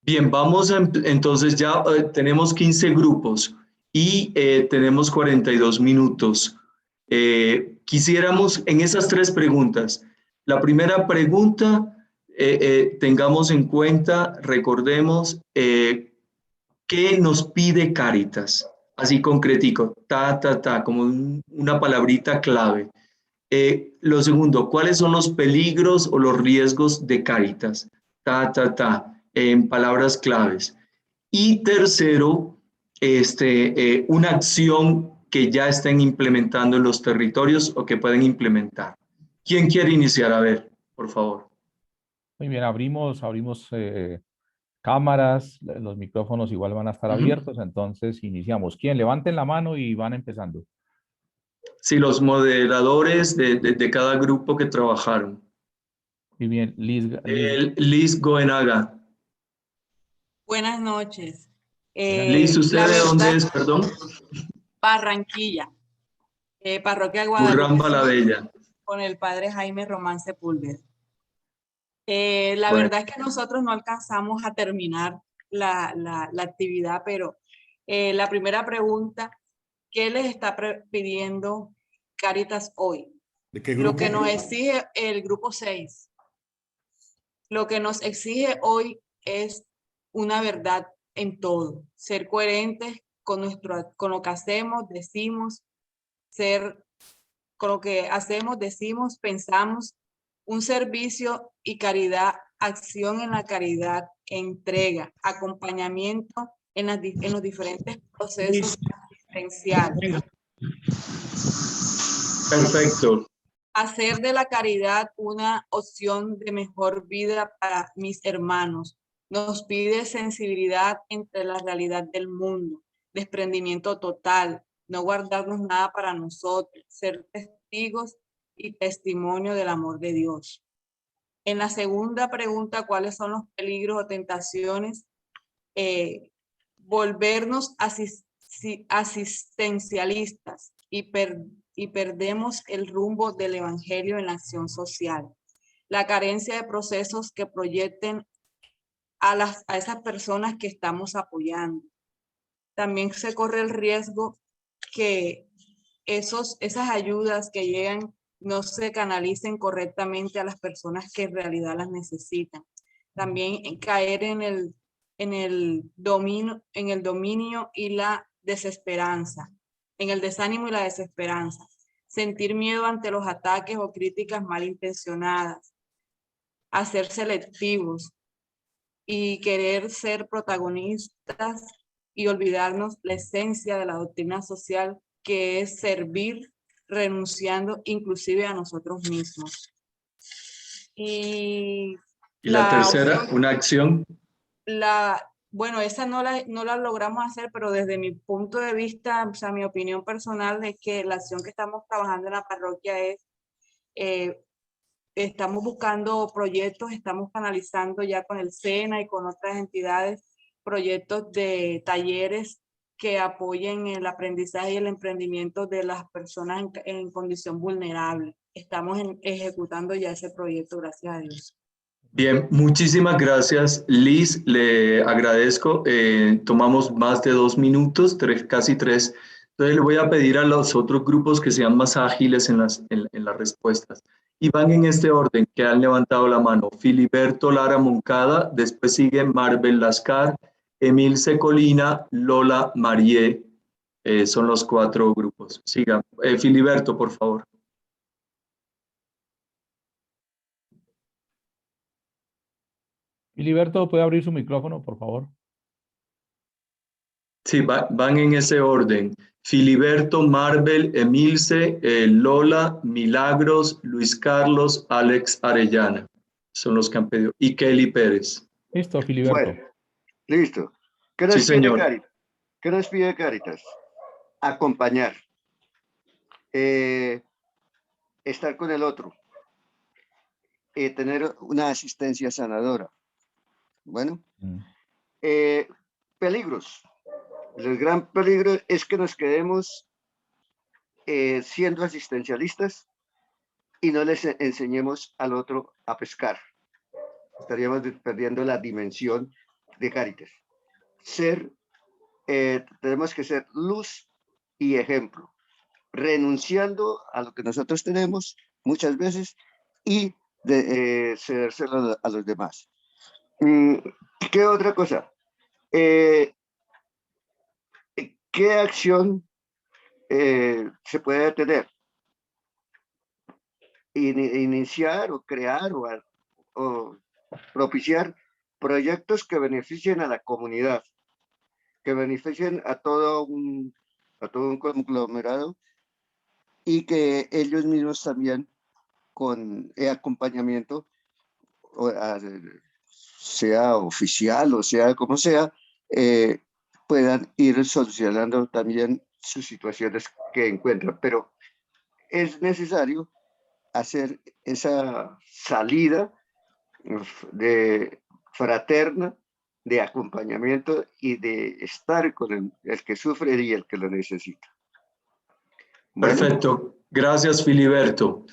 Bien, vamos a, entonces ya tenemos 15 grupos y tenemos 42 minutos. Quisiéramos en esas tres preguntas. La primera pregunta, tengamos en cuenta, recordemos, ¿qué nos pide Cáritas? Así concretico, como una palabrita clave. Lo segundo, ¿cuáles son los peligros o los riesgos de Cáritas? En palabras claves. Y tercero, una acción que ya estén implementando en los territorios o que pueden implementar. ¿Quién quiere iniciar? A ver, por favor. Muy bien, abrimos cámaras, los micrófonos igual van a estar abiertos, entonces iniciamos. ¿Quién? Levanten la mano y van empezando. Sí, los moderadores de cada grupo que trabajaron. Muy bien, Liz Goenaga. Buenas noches. Liz, ¿usted La de dónde verdad, es, perdón? Barranquilla, Parroquia Guadalupe Urramba la Sur, Bella. con el padre Jaime Román Sepúlveda. La Bueno. verdad es que nosotros no alcanzamos a terminar la actividad, pero la primera pregunta, ¿qué les está pidiendo Cáritas hoy? ¿De qué grupo? Lo que nos exige el grupo 6. Lo que nos exige hoy es una verdad en todo, ser coherentes con lo que hacemos, decimos, ser con lo que hacemos, decimos, pensamos, un servicio y caridad, acción en la caridad, entrega, acompañamiento en los diferentes procesos asistenciales. Perfecto. Hacer de la caridad una opción de mejor vida para mis hermanos. Nos pide sensibilidad entre la realidad del mundo, desprendimiento total, no guardarnos nada para nosotros, ser testigos y testimonio del amor de Dios. En la segunda pregunta, ¿cuáles son los peligros o tentaciones? Volvernos asistencialistas y perdemos el rumbo del evangelio en la acción social. La carencia de procesos que proyecten a esas personas que estamos apoyando. También se corre el riesgo que esas ayudas que llegan no se canalicen correctamente a las personas que en realidad las necesitan. También caer en el dominio y la desesperanza, en el desánimo y la desesperanza. Sentir miedo ante los ataques o críticas malintencionadas, a ser selectivos y querer ser protagonistas y olvidarnos la esencia de la doctrina social, que es servir renunciando inclusive a nosotros mismos. Y la tercera, una acción. Bueno, esa no la logramos hacer, pero desde mi punto de vista, o sea, mi opinión personal es que la acción que estamos trabajando en la parroquia es, estamos buscando proyectos, estamos canalizando ya con el SENA y con otras entidades, proyectos de talleres que apoyen el aprendizaje y el emprendimiento de las personas en condición vulnerable. Estamos ejecutando ya ese proyecto, gracias a Dios. Bien, muchísimas gracias, Liz. Le agradezco. Tomamos más de 2 minutos, casi 3. Entonces le voy a pedir a los otros grupos que sean más ágiles en las respuestas. Y van en este orden que han levantado la mano. Filiberto Lara Moncada, después sigue Marvel Lascar, Emilce Colina, Lola Marie. Son los 4 grupos. Siga. Filiberto, por favor. Filiberto, ¿puede abrir su micrófono, por favor? Sí, van en ese orden. Filiberto, Marvel, Emilce, Lola, Milagros, Luis Carlos, Alex Arellana. Son los que han pedido. Y Kelly Pérez. Listo, Filiberto. Bueno, listo. ¿Qué nos Sí, señor. pide Cáritas? ¿Qué nos pide Cáritas? Acompañar. Estar con el otro. Tener una asistencia sanadora. Bueno. Peligros. El gran peligro es que nos quedemos siendo asistencialistas y no les enseñemos al otro a pescar. Estaríamos perdiendo la dimensión de Cáritas. Tenemos que ser luz y ejemplo, renunciando a lo que nosotros tenemos muchas veces y cedérselo a los demás. ¿Qué otra cosa? ¿Qué acción se puede tener? Iniciar o crear o propiciar proyectos que beneficien a la comunidad, que beneficien a todo un conglomerado y que ellos mismos también con acompañamiento, sea oficial o sea como sea, puedan ir solucionando también sus situaciones que encuentran. Pero es necesario hacer esa salida de fraterna, de acompañamiento y de estar con el que sufre y el que lo necesita. Bueno. Perfecto, gracias Filiberto.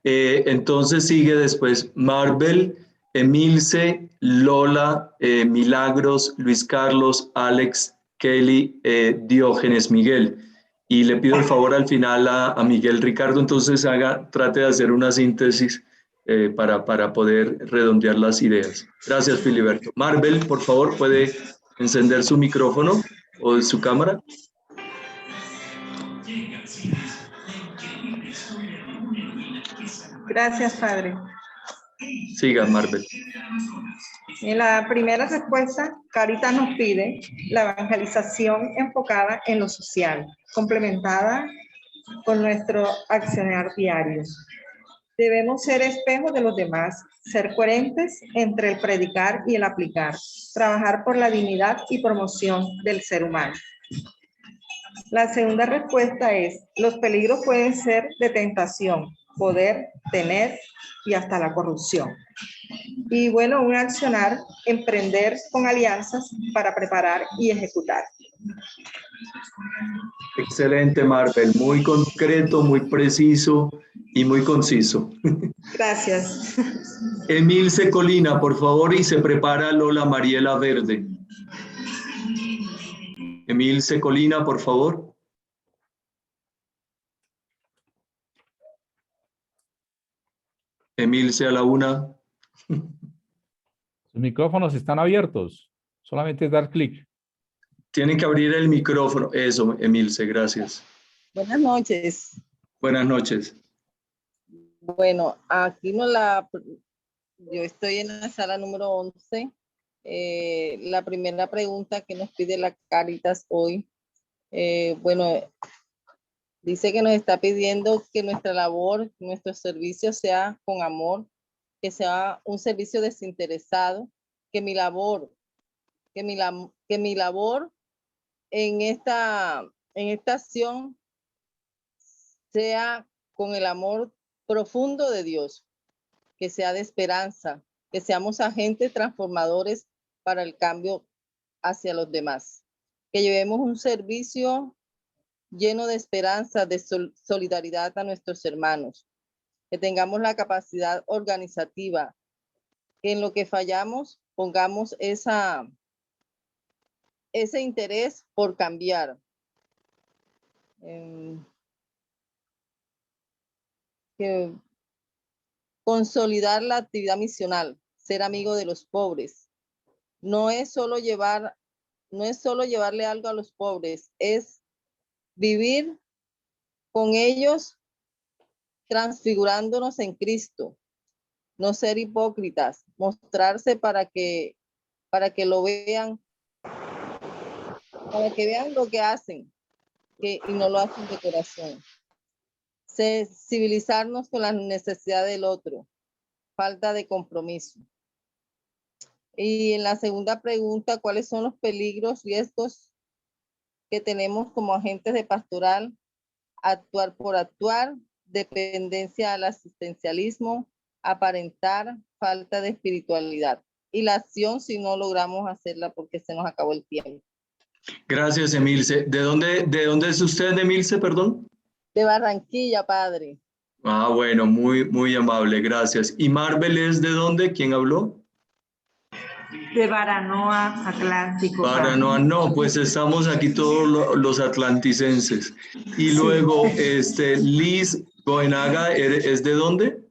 Entonces sigue después Marvel, Emilce, Lola, Milagros, Luis Carlos, Alex, Kelly, Diógenes, Miguel. Y le pido el favor al final a Miguel Ricardo, entonces trate de hacer una síntesis para poder redondear las ideas. Gracias Filiberto. Marvel, por favor, puede encender su micrófono o su cámara. Gracias, padre. Siga, Marvel. En la primera respuesta, Cáritas nos pide la evangelización enfocada en lo social, complementada con nuestro accionar diario. Debemos ser espejos de los demás, ser coherentes entre el predicar y el aplicar, trabajar por la dignidad y promoción del ser humano. La segunda respuesta es, los peligros pueden ser de tentación, poder, tener y hasta la corrupción. Y bueno, un accionar, emprender con alianzas para preparar y ejecutar. Excelente, Marvel. Muy concreto, muy preciso y muy conciso. Gracias. Emilce Colina, por favor, y se prepara Lola Mariela Verde. Emilce Colina, por favor. Emilce a la una. Sus micrófonos están abiertos. Solamente es dar clic. Tienen que abrir el micrófono. Eso, Emilce, gracias. Buenas noches. Buenas noches. Bueno, aquí yo estoy en la sala número 11. La primera pregunta que nos pide la Cáritas hoy, bueno, dice que nos está pidiendo que nuestra labor, nuestro servicio sea con amor, que sea un servicio desinteresado, que mi labor en esta acción sea con el amor profundo de Dios, que sea de esperanza, que seamos agentes transformadores para el cambio hacia los demás, que llevemos un servicio lleno de esperanza, de solidaridad a nuestros hermanos, que tengamos la capacidad organizativa, que en lo que fallamos pongamos ese interés por cambiar. Que consolidar la actividad misional, ser amigo de los pobres. No es solo llevarle algo a los pobres, es vivir con ellos transfigurándonos en Cristo, no ser hipócritas, mostrarse para que lo vean, para que vean lo que hacen y no lo hacen de corazón. Sensibilizarnos con la necesidad del otro, falta de compromiso. Y en la segunda pregunta, ¿cuáles son los peligros, riesgos que tenemos como agentes de pastoral? Actuar por actuar, dependencia al asistencialismo, aparentar, falta de espiritualidad. Y la acción si no logramos hacerla porque se nos acabó el tiempo. Gracias, Emilce. ¿De dónde es usted, Emilce, perdón? De Barranquilla, padre. Ah, bueno, muy amable, gracias. ¿Y Marvel es de dónde? ¿Quién habló? De Baranoa, Atlántico. Baranoa, no, pues estamos aquí todos los atlanticenses. Y luego, Liz Goenaga, ¿es de dónde?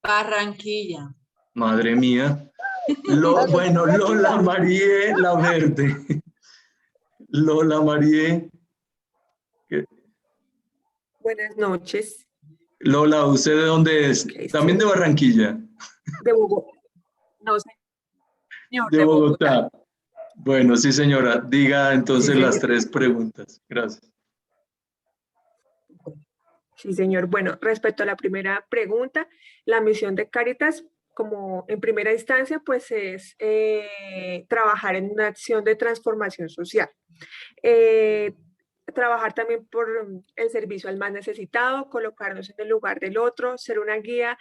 Barranquilla. Madre mía. Bueno, Lola Marie La Verde. Lola Marie. Buenas noches. Lola, ¿usted de dónde es? Okay, También de Barranquilla. De Bogotá. No, señor, De Bogotá. Bueno, sí, señora. Diga entonces Sí, las señor. 3 preguntas. Gracias. Sí, señor. Bueno, respecto a la primera pregunta, la misión de Cáritas, como en primera instancia, pues es trabajar en una acción de transformación social. Trabajar también por el servicio al más necesitado, colocarnos en el lugar del otro, ser una guía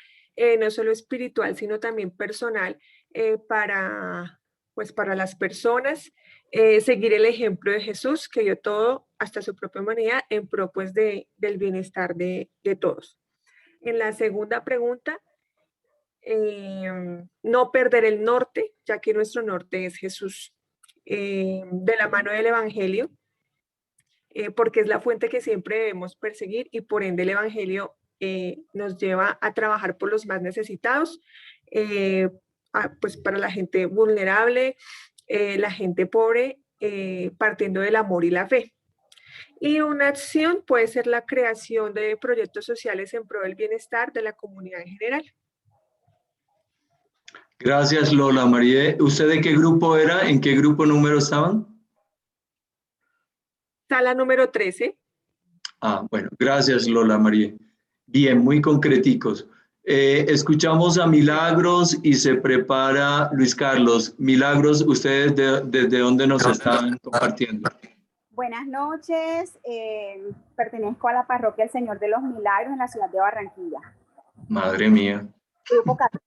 no solo espiritual, sino también personal para las personas, seguir el ejemplo de Jesús, que dio todo hasta su propia humanidad en pro pues, del bienestar de todos. En la segunda pregunta, no perder el norte, ya que nuestro norte es Jesús, de la mano del Evangelio, porque es la fuente que siempre debemos perseguir y por ende el Evangelio nos lleva a trabajar por los más necesitados, pues para la gente vulnerable, la gente pobre, partiendo del amor y la fe. Y una acción puede ser la creación de proyectos sociales en pro del bienestar de la comunidad en general. Gracias, Lola María. ¿Usted de qué grupo era? ¿En qué grupo número estaban? Sala número 13. Bueno, gracias, Lola María. Bien, muy concreticos. Escuchamos a Milagros y se prepara Luis Carlos. Milagros, ¿ustedes desde dónde nos están compartiendo? Buenas noches, pertenezco a la parroquia El Señor de los Milagros en la ciudad de Barranquilla. Madre mía. Grupo 14.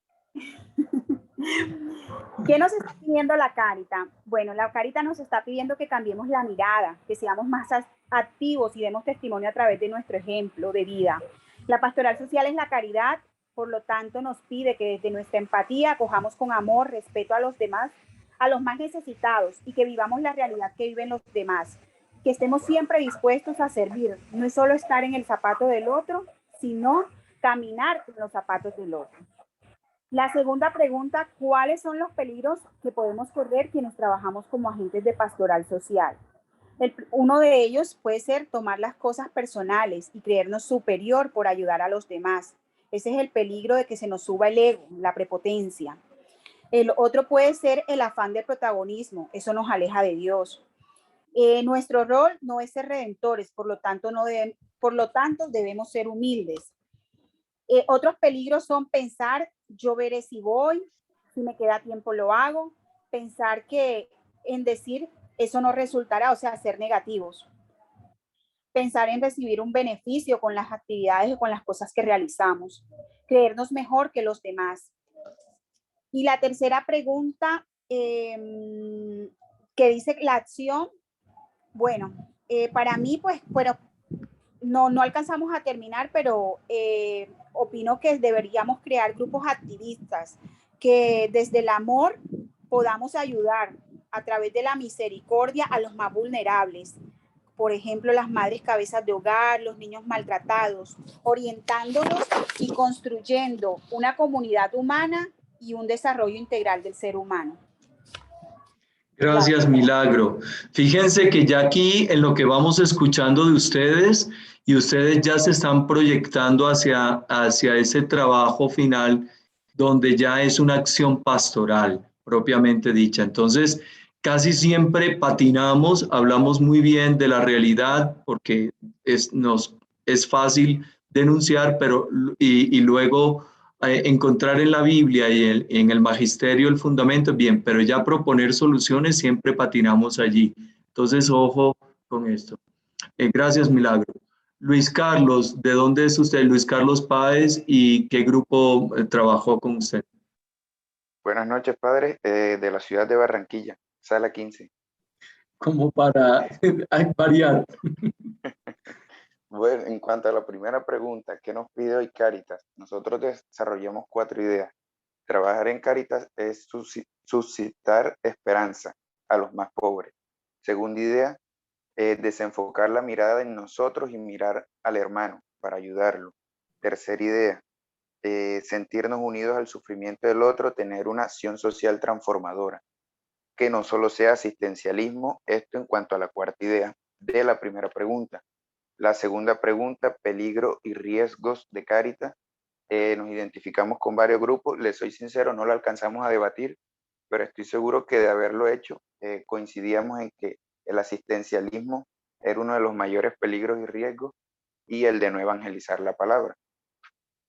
¿Qué nos está pidiendo la Cáritas? Bueno, la Cáritas nos está pidiendo que cambiemos la mirada, que seamos más activos y demos testimonio a través de nuestro ejemplo de vida. La pastoral social es la caridad, por lo tanto nos pide que desde nuestra empatía acojamos con amor, respeto a los demás, a los más necesitados y que vivamos la realidad que viven los demás. Que estemos siempre dispuestos a servir. No es solo estar en el zapato del otro, sino caminar en los zapatos del otro. La segunda pregunta, ¿cuáles son los peligros que podemos correr quienes trabajamos como agentes de pastoral social? Uno de ellos puede ser tomar las cosas personales y creernos superior por ayudar a los demás. Ese es el peligro de que se nos suba el ego, la prepotencia. El otro puede ser el afán de protagonismo. Eso nos aleja de Dios. Nuestro rol no es ser redentores, por lo tanto debemos ser humildes. Otros peligros son pensar, yo veré si voy, si me queda tiempo lo hago, pensar que en decir eso no resultará, o sea, ser negativos. Pensar en recibir un beneficio con las actividades o con las cosas que realizamos, creernos mejor que los demás. Y la tercera pregunta, que dice la acción, bueno, para mí, pues, pero no alcanzamos a terminar, pero opino que deberíamos crear grupos activistas que desde el amor podamos ayudar a través de la misericordia a los más vulnerables. Por ejemplo, las madres cabezas de hogar, los niños maltratados, orientándolos y construyendo una comunidad humana y un desarrollo integral del ser humano. Gracias, Milagro. Fíjense que ya aquí en lo que vamos escuchando de ustedes y ustedes ya se están proyectando hacia ese trabajo final donde ya es una acción pastoral propiamente dicha. Entonces, casi siempre patinamos, hablamos muy bien de la realidad porque es fácil denunciar, pero y luego encontrar en la Biblia y en el magisterio el fundamento, bien, pero ya proponer soluciones siempre patinamos allí. Entonces, ojo con esto. Gracias, Milagro. Luis Carlos, ¿de dónde es usted? Luis Carlos Páez, ¿y qué grupo trabajó con usted? Buenas noches, padre, de la ciudad de Barranquilla, sala 15. Como para variar. Bueno, en cuanto a la primera pregunta, ¿qué nos pide hoy Cáritas? Nosotros desarrollamos 4 ideas. Trabajar en Cáritas es suscitar esperanza a los más pobres. Segunda idea, desenfocar la mirada en nosotros y mirar al hermano para ayudarlo. Tercera idea, sentirnos unidos al sufrimiento del otro, tener una acción social transformadora, que no solo sea asistencialismo, esto en cuanto a la cuarta idea de la primera pregunta. La segunda pregunta, peligro y riesgos de Cáritas. Nos identificamos con varios grupos, les soy sincero, no lo alcanzamos a debatir, pero estoy seguro que de haberlo hecho, coincidíamos en que el asistencialismo era uno de los mayores peligros y riesgos y el de no evangelizar la palabra.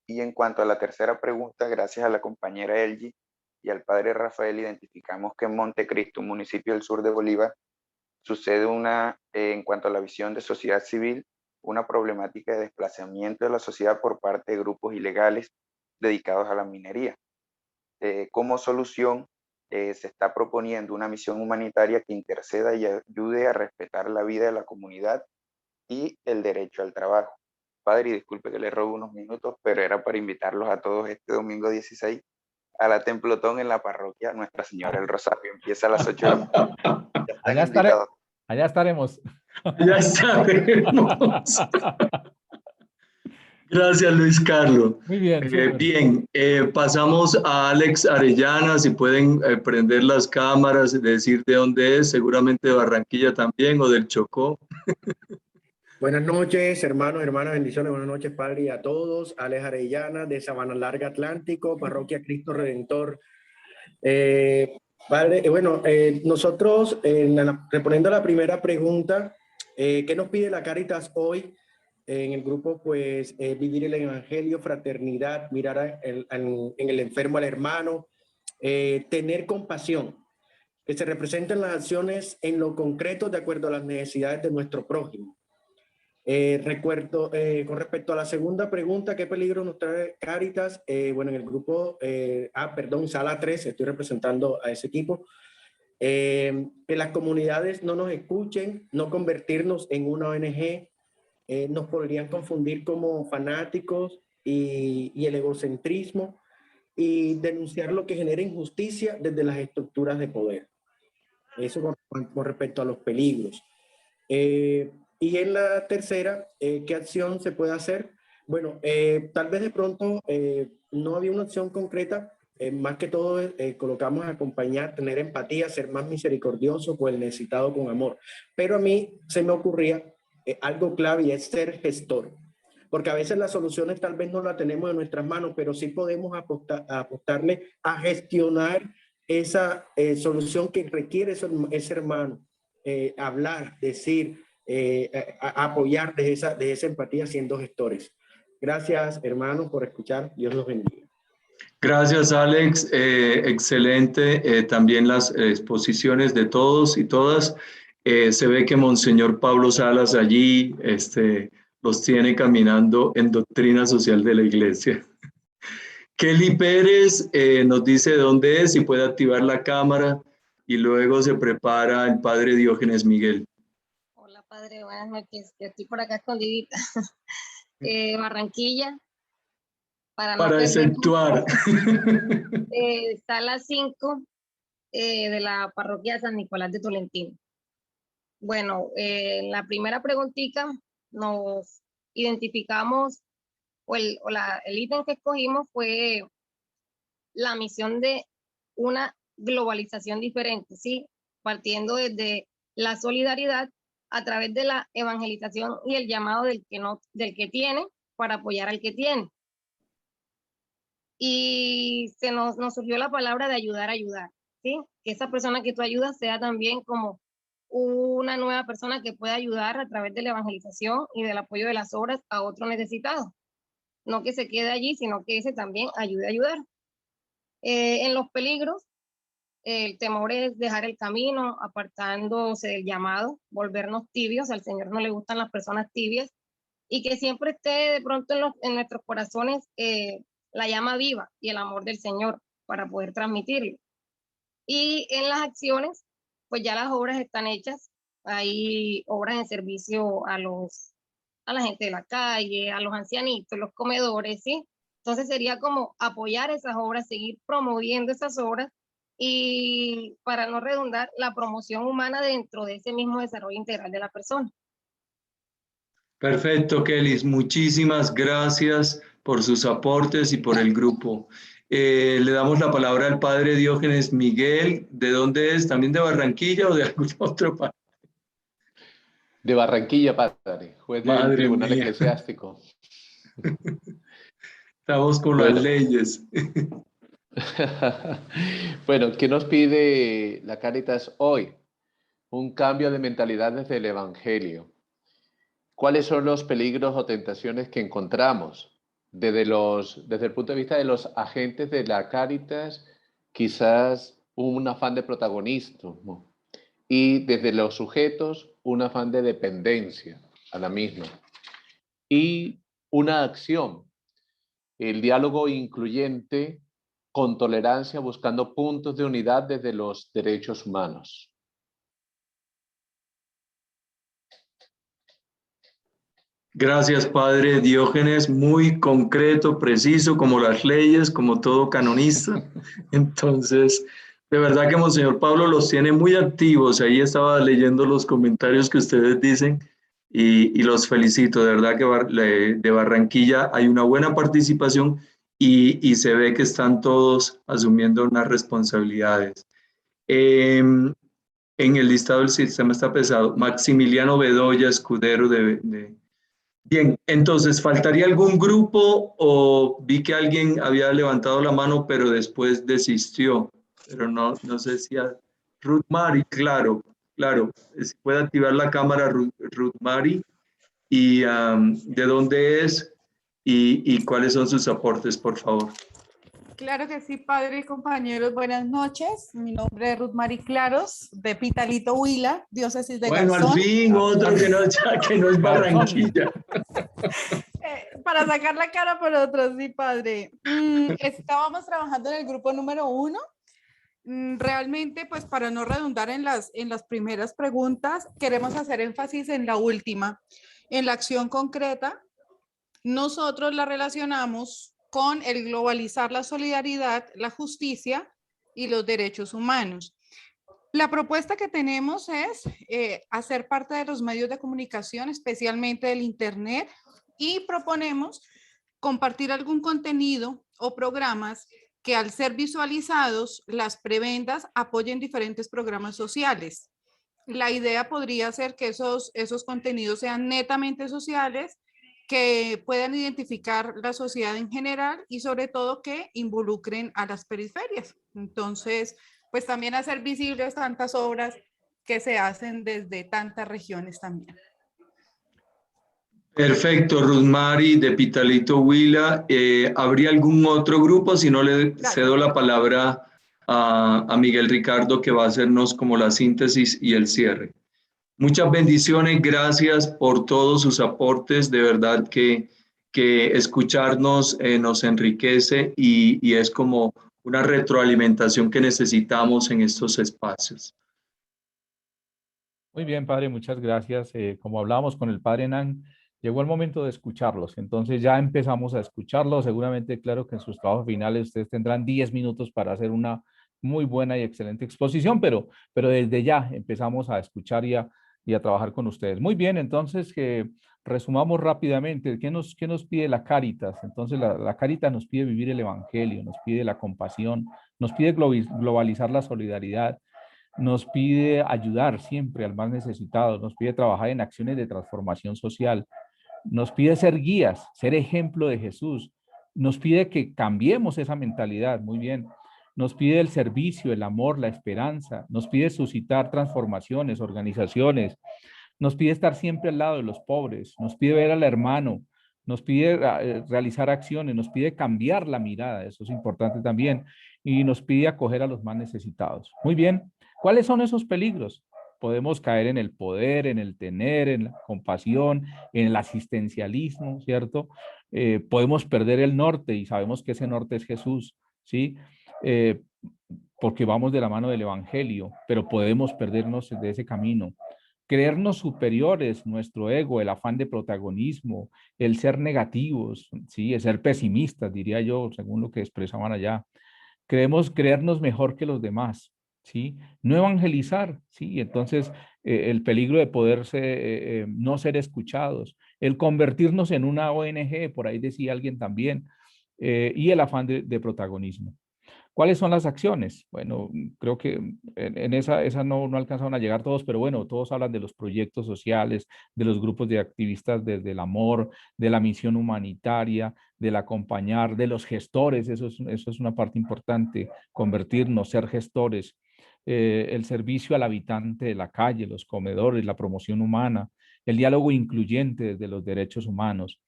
Y en cuanto a la tercera pregunta, gracias a la compañera Elgi y al padre Rafael, identificamos que en Montecristo, un municipio del sur de Bolívar, sucede en cuanto a la visión de sociedad civil, una problemática de desplazamiento de la sociedad por parte de grupos ilegales dedicados a la minería. Como solución, se está proponiendo una misión humanitaria que interceda y ayude a respetar la vida de la comunidad y el derecho al trabajo. Padre, y disculpe que le robo unos minutos, pero era para invitarlos a todos este domingo 16 a la Templotón en la parroquia Nuestra Señora del Rosario. Empieza a las 8 de la mañana. Allá estaremos. Ya estaremos. Gracias, Luis Carlos. Muy bien. Bien, pasamos a Alex Arellana, si pueden prender las cámaras y decir de dónde es, seguramente de Barranquilla también o del Chocó. Buenas noches, hermanos, hermanas, bendiciones, buenas noches, Padre, y a todos. Alex Arellana, de Sabana Larga Atlántico, Parroquia Cristo Redentor. Padre, nosotros, respondiendo a la primera pregunta, ¿qué nos pide la Cáritas hoy? En el grupo, pues, vivir el evangelio, fraternidad, mirar en el enfermo al hermano, tener compasión, que se representen las acciones en lo concreto de acuerdo a las necesidades de nuestro prójimo. Con respecto a la segunda pregunta, ¿qué peligro nos trae Cáritas? En el grupo, Sala 3, estoy representando a ese equipo, que las comunidades no nos escuchen, no convertirnos en una ONG, nos podrían confundir como fanáticos y el egocentrismo y denunciar lo que genera injusticia desde las estructuras de poder. Eso con respecto a los peligros. Y en la tercera, ¿qué acción se puede hacer? Bueno, tal vez de pronto no había una acción concreta, más que todo colocamos a acompañar, tener empatía, ser más misericordioso con el necesitado con amor. Pero a mí se me ocurría algo clave y es ser gestor. Porque a veces las soluciones tal vez no las tenemos en nuestras manos, pero sí podemos apostarle a gestionar esa solución que requiere ese hermano. Hablar, decir, apoyar de esa empatía siendo gestores. Gracias, hermanos, por escuchar. Dios los bendiga. Gracias, Alex. Excelente. También las exposiciones de todos y todas. Se ve que Monseñor Pablo Salas allí los tiene caminando en doctrina social de la Iglesia. Kelly Pérez nos dice de dónde es y puede activar la cámara y luego se prepara el padre Diógenes Miguel. Hola, padre, buenas noches. Yo estoy por acá escondidita. Barranquilla. Para exceptuar. Sala 5 de la parroquia San Nicolás de Tolentino. Bueno, la primera preguntita nos identificamos, el ítem que escogimos fue la misión de una globalización diferente, ¿sí? Partiendo desde la solidaridad a través de la evangelización y el llamado del que tiene para apoyar al que tiene. Y nos surgió la palabra de ayudar a ayudar, ¿sí? Que esa persona que tú ayudas sea también como una nueva persona que pueda ayudar a través de la evangelización y del apoyo de las obras a otro necesitado. No que se quede allí, sino que ese también ayude a ayudar. En los peligros, el temor es dejar el camino, apartándose del llamado, volvernos tibios. Al Señor no le gustan las personas tibias, y que siempre esté de pronto en nuestros corazones la llama viva y el amor del Señor para poder transmitirlo. Y en las acciones, pues ya las obras están hechas. Hay obras en servicio a la gente de la calle, a los ancianitos, los comedores, ¿sí? Entonces sería como apoyar esas obras, seguir promoviendo esas obras y, para no redundar, la promoción humana dentro de ese mismo desarrollo integral de la persona. Perfecto, Kelly. Muchísimas gracias por sus aportes y por el grupo. Le damos la palabra al padre Diógenes Miguel. ¿De dónde es? ¿También de Barranquilla o de algún otro país? De Barranquilla, padre, juez del Madre Tribunal mía. Eclesiástico. Estamos con Bueno. las leyes. Bueno, ¿qué nos pide la Cáritas hoy? Un cambio de mentalidad desde el Evangelio. ¿Cuáles son los peligros o tentaciones que encontramos? Desde el punto de vista de los agentes de la Cáritas, quizás un afán de protagonismo. Y desde los sujetos, un afán de dependencia a la misma. Y una acción, el diálogo incluyente con tolerancia, buscando puntos de unidad desde los derechos humanos. Gracias, padre Diógenes. Muy concreto, preciso, como las leyes, como todo canonista. Entonces, de verdad que Monseñor Pablo los tiene muy activos. Ahí estaba leyendo los comentarios que ustedes dicen y los felicito. De verdad que de Barranquilla hay una buena participación y se ve que están todos asumiendo unas responsabilidades. En el listado del sistema está pesado. Maximiliano Bedoya, escudero Bien, entonces, ¿faltaría algún grupo o vi que alguien había levantado la mano pero después desistió? Pero no sé si a Ruth Mari, claro, si puede activar la cámara Ruth Mari y de dónde es y cuáles son sus aportes, por favor. Claro que sí, padre y compañeros, buenas noches. Mi nombre es Ruth Mari Claros, de Pitalito, Huila, diócesis de Bueno, Garzón. al fin otro que no es Barranquilla. Para sacar la cara por otros, sí, padre. Estábamos trabajando en el grupo número 1. Realmente, pues para no redundar en las primeras preguntas, queremos hacer énfasis en la última, en la acción concreta. Nosotros la relacionamos con el globalizar la solidaridad, la justicia y los derechos humanos. La propuesta que tenemos es hacer parte de los medios de comunicación, especialmente del Internet, y proponemos compartir algún contenido o programas que, al ser visualizados, las prebendas apoyen diferentes programas sociales. La idea podría ser que esos contenidos sean netamente sociales, que puedan identificar la sociedad en general y sobre todo que involucren a las periferias. Entonces, pues también hacer visibles tantas obras que se hacen desde tantas regiones también. Perfecto, Ruth Mari de Pitalito, Huila. ¿Habría algún otro grupo? Si no, le cedo la palabra a Miguel Ricardo, que va a hacernos como la síntesis y el cierre. Muchas bendiciones, gracias por todos sus aportes, de verdad que escucharnos nos enriquece y es como una retroalimentación que necesitamos en estos espacios. Muy bien, padre, muchas gracias. Como hablábamos con el padre Nan, llegó el momento de escucharlos, entonces ya empezamos a escucharlos. Seguramente, claro que en sus trabajos finales ustedes tendrán 10 minutos para hacer una muy buena y excelente exposición, pero desde ya empezamos a escuchar y a trabajar con ustedes. Muy bien, entonces que resumamos rápidamente. ¿Qué nos pide la Cáritas? Entonces la Cáritas nos pide vivir el Evangelio, nos pide la compasión, nos pide globalizar la solidaridad, nos pide ayudar siempre al más necesitado, nos pide trabajar en acciones de transformación social, nos pide ser guías, ser ejemplo de Jesús, nos pide que cambiemos esa mentalidad, muy bien. Nos pide el servicio, el amor, la esperanza, nos pide suscitar transformaciones, organizaciones, nos pide estar siempre al lado de los pobres, nos pide ver al hermano, nos pide realizar acciones, nos pide cambiar la mirada, eso es importante también, y nos pide acoger a los más necesitados. Muy bien, ¿cuáles son esos peligros? Podemos caer en el poder, en el tener, en la compasión, en el asistencialismo, ¿cierto? Podemos perder el norte y sabemos que ese norte es Jesús, ¿sí? Porque vamos de la mano del Evangelio, pero podemos perdernos de ese camino. creernos superiores, nuestro ego, el afán de protagonismo, el ser negativos, ¿sí? El ser pesimistas, diría yo, según lo que expresaban allá. Creernos mejor que los demás, ¿sí? No evangelizar, ¿sí? Entonces, el peligro de poderse, no ser escuchados, el convertirnos en una ONG, por ahí decía alguien también, y el afán de protagonismo. ¿Cuáles son las acciones? Bueno, creo que en esa no alcanzaron a llegar todos, pero bueno, todos hablan de los proyectos sociales, de los grupos de activistas desde el amor, de la misión humanitaria, del acompañar, de los gestores, eso es una parte importante, convertirnos, ser gestores, el servicio al habitante de la calle, los comedores, la promoción humana, el diálogo incluyente desde los derechos humanos.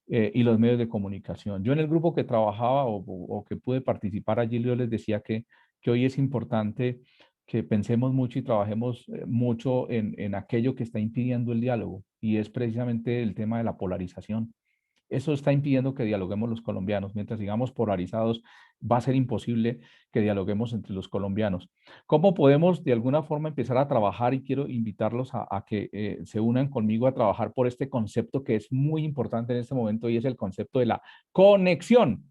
Y los medios de comunicación. Yo en el grupo que trabajaba o que pude participar allí, yo les decía que hoy es importante que pensemos mucho y trabajemos mucho en aquello que está impidiendo el diálogo, y es precisamente el tema de la polarización. Eso está impidiendo que dialoguemos los colombianos. Mientras sigamos polarizados, va a ser imposible que dialoguemos entre los colombianos. ¿Cómo podemos de alguna forma empezar a trabajar? Y quiero invitarlos a que se unan conmigo a trabajar por este concepto que es muy importante en este momento, y es el concepto de la conexión.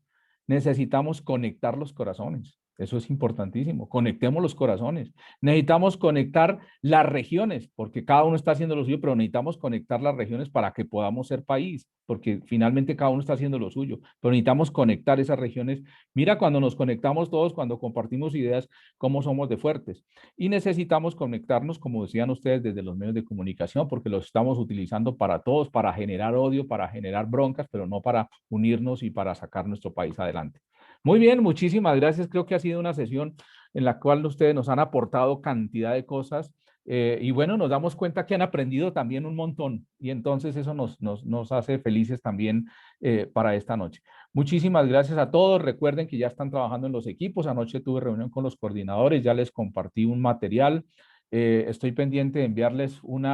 Necesitamos conectar los corazones. Eso es importantísimo. Conectemos los corazones. Necesitamos conectar las regiones, porque cada uno está haciendo lo suyo, pero necesitamos conectar las regiones para que podamos ser país, porque finalmente cada uno está haciendo lo suyo, pero necesitamos conectar esas regiones. Mira cuando nos conectamos todos, cuando compartimos ideas, cómo somos de fuertes. Y necesitamos conectarnos, como decían ustedes, desde los medios de comunicación, porque los estamos utilizando para todos, para generar odio, para generar broncas, pero no para unirnos y para sacar nuestro país adelante. Muy bien, muchísimas gracias. Creo que ha sido una sesión en la cual ustedes nos han aportado cantidad de cosas, y bueno, nos damos cuenta que han aprendido también un montón, y entonces eso nos hace felices también para esta noche. Muchísimas gracias a todos. Recuerden que ya están trabajando en los equipos. Anoche tuve reunión con los coordinadores, ya les compartí un material. Estoy pendiente de enviarles un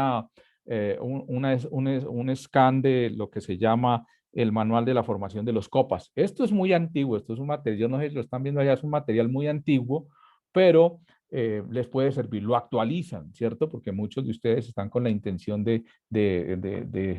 scan de lo que se llama el manual de la formación de los copas. Esto es muy antiguo, esto es un material, no sé si lo están viendo allá, es un material muy antiguo, pero les puede servir, lo actualizan, ¿cierto? Porque muchos de ustedes están con la intención de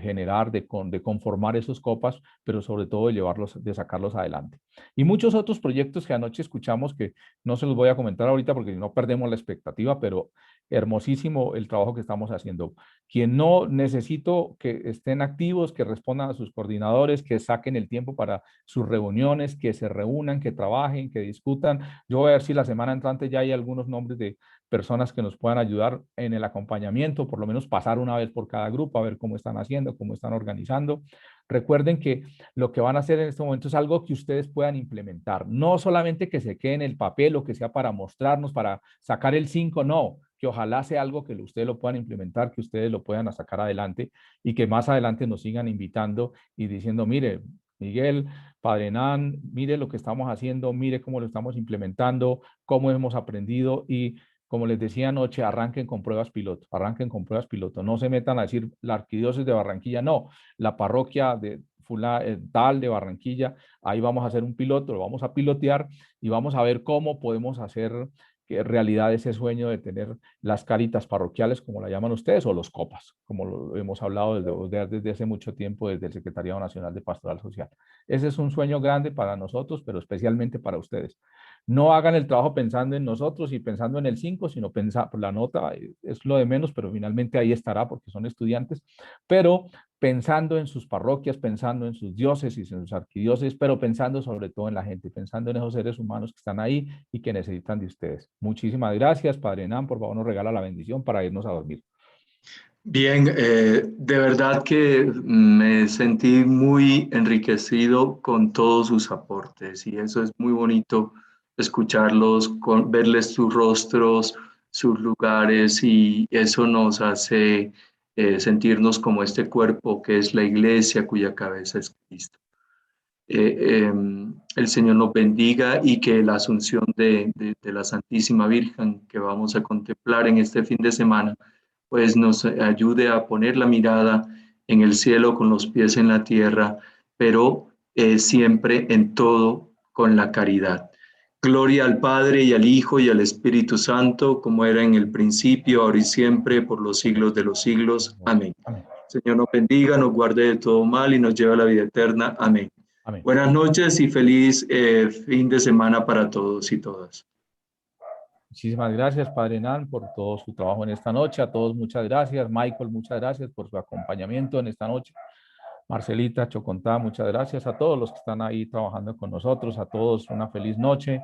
generar, de conformar esos copas, pero sobre todo de sacarlos adelante. Y muchos otros proyectos que anoche escuchamos, que no se los voy a comentar ahorita porque no perdemos la expectativa, pero hermosísimo el trabajo que estamos haciendo. Quien no, necesito que estén activos, que respondan a sus coordinadores, que saquen el tiempo para sus reuniones, que se reúnan, que trabajen, que discutan. Yo voy a ver si la semana entrante ya hay algunos nombres de personas que nos puedan ayudar en el acompañamiento, por lo menos pasar una vez por cada grupo, a ver cómo están haciendo, cómo están organizando. Recuerden que lo que van a hacer en este momento es algo que ustedes puedan implementar, no solamente que se quede en el papel o que sea para mostrarnos, para sacar el 5, no, que ojalá sea algo que ustedes lo puedan implementar, que ustedes lo puedan sacar adelante, y que más adelante nos sigan invitando y diciendo, mire, Miguel, Padre Nan, mire lo que estamos haciendo, mire cómo lo estamos implementando, cómo hemos aprendido. Y como les decía anoche, arranquen con pruebas piloto, no se metan a decir la arquidiócesis de Barranquilla, no, la parroquia de tal de Barranquilla, ahí vamos a hacer un piloto, lo vamos a pilotear y vamos a ver cómo podemos hacer realidad ese sueño de tener las caritas parroquiales, como la llaman ustedes, o los copas, como lo hemos hablado desde hace mucho tiempo desde el Secretariado Nacional de Pastoral Social. Ese es un sueño grande para nosotros, pero especialmente para ustedes. No hagan el trabajo pensando en nosotros y pensando en el 5, sino pensar, la nota es lo de menos, pero finalmente ahí estará porque son estudiantes, pero pensando en sus parroquias, pensando en sus diócesis, en sus arquidiócesis, pero pensando sobre todo en la gente, pensando en esos seres humanos que están ahí y que necesitan de ustedes. Muchísimas gracias, Padre Nan, por favor nos regala la bendición para irnos a dormir. Bien, de verdad que me sentí muy enriquecido con todos sus aportes, y eso es muy bonito escucharlos, verles sus rostros, sus lugares, y eso nos hace sentirnos como este cuerpo que es la iglesia cuya cabeza es Cristo. El Señor nos bendiga, y que la asunción de la Santísima Virgen que vamos a contemplar en este fin de semana pues nos ayude a poner la mirada en el cielo con los pies en la tierra, pero siempre en todo con la caridad. Gloria al Padre y al Hijo y al Espíritu Santo, como era en el principio, ahora y siempre, por los siglos de los siglos. Amén. Señor nos bendiga, nos guarde de todo mal y nos lleve a la vida eterna. Amén. Amén. Buenas noches y feliz fin de semana para todos y todas. Muchísimas gracias, Padre Nan, por todo su trabajo en esta noche. A todos muchas gracias. Michael, muchas gracias por su acompañamiento en esta noche. Marcelita, Chocontá, muchas gracias. A todos los que están ahí trabajando con nosotros. A todos una feliz noche.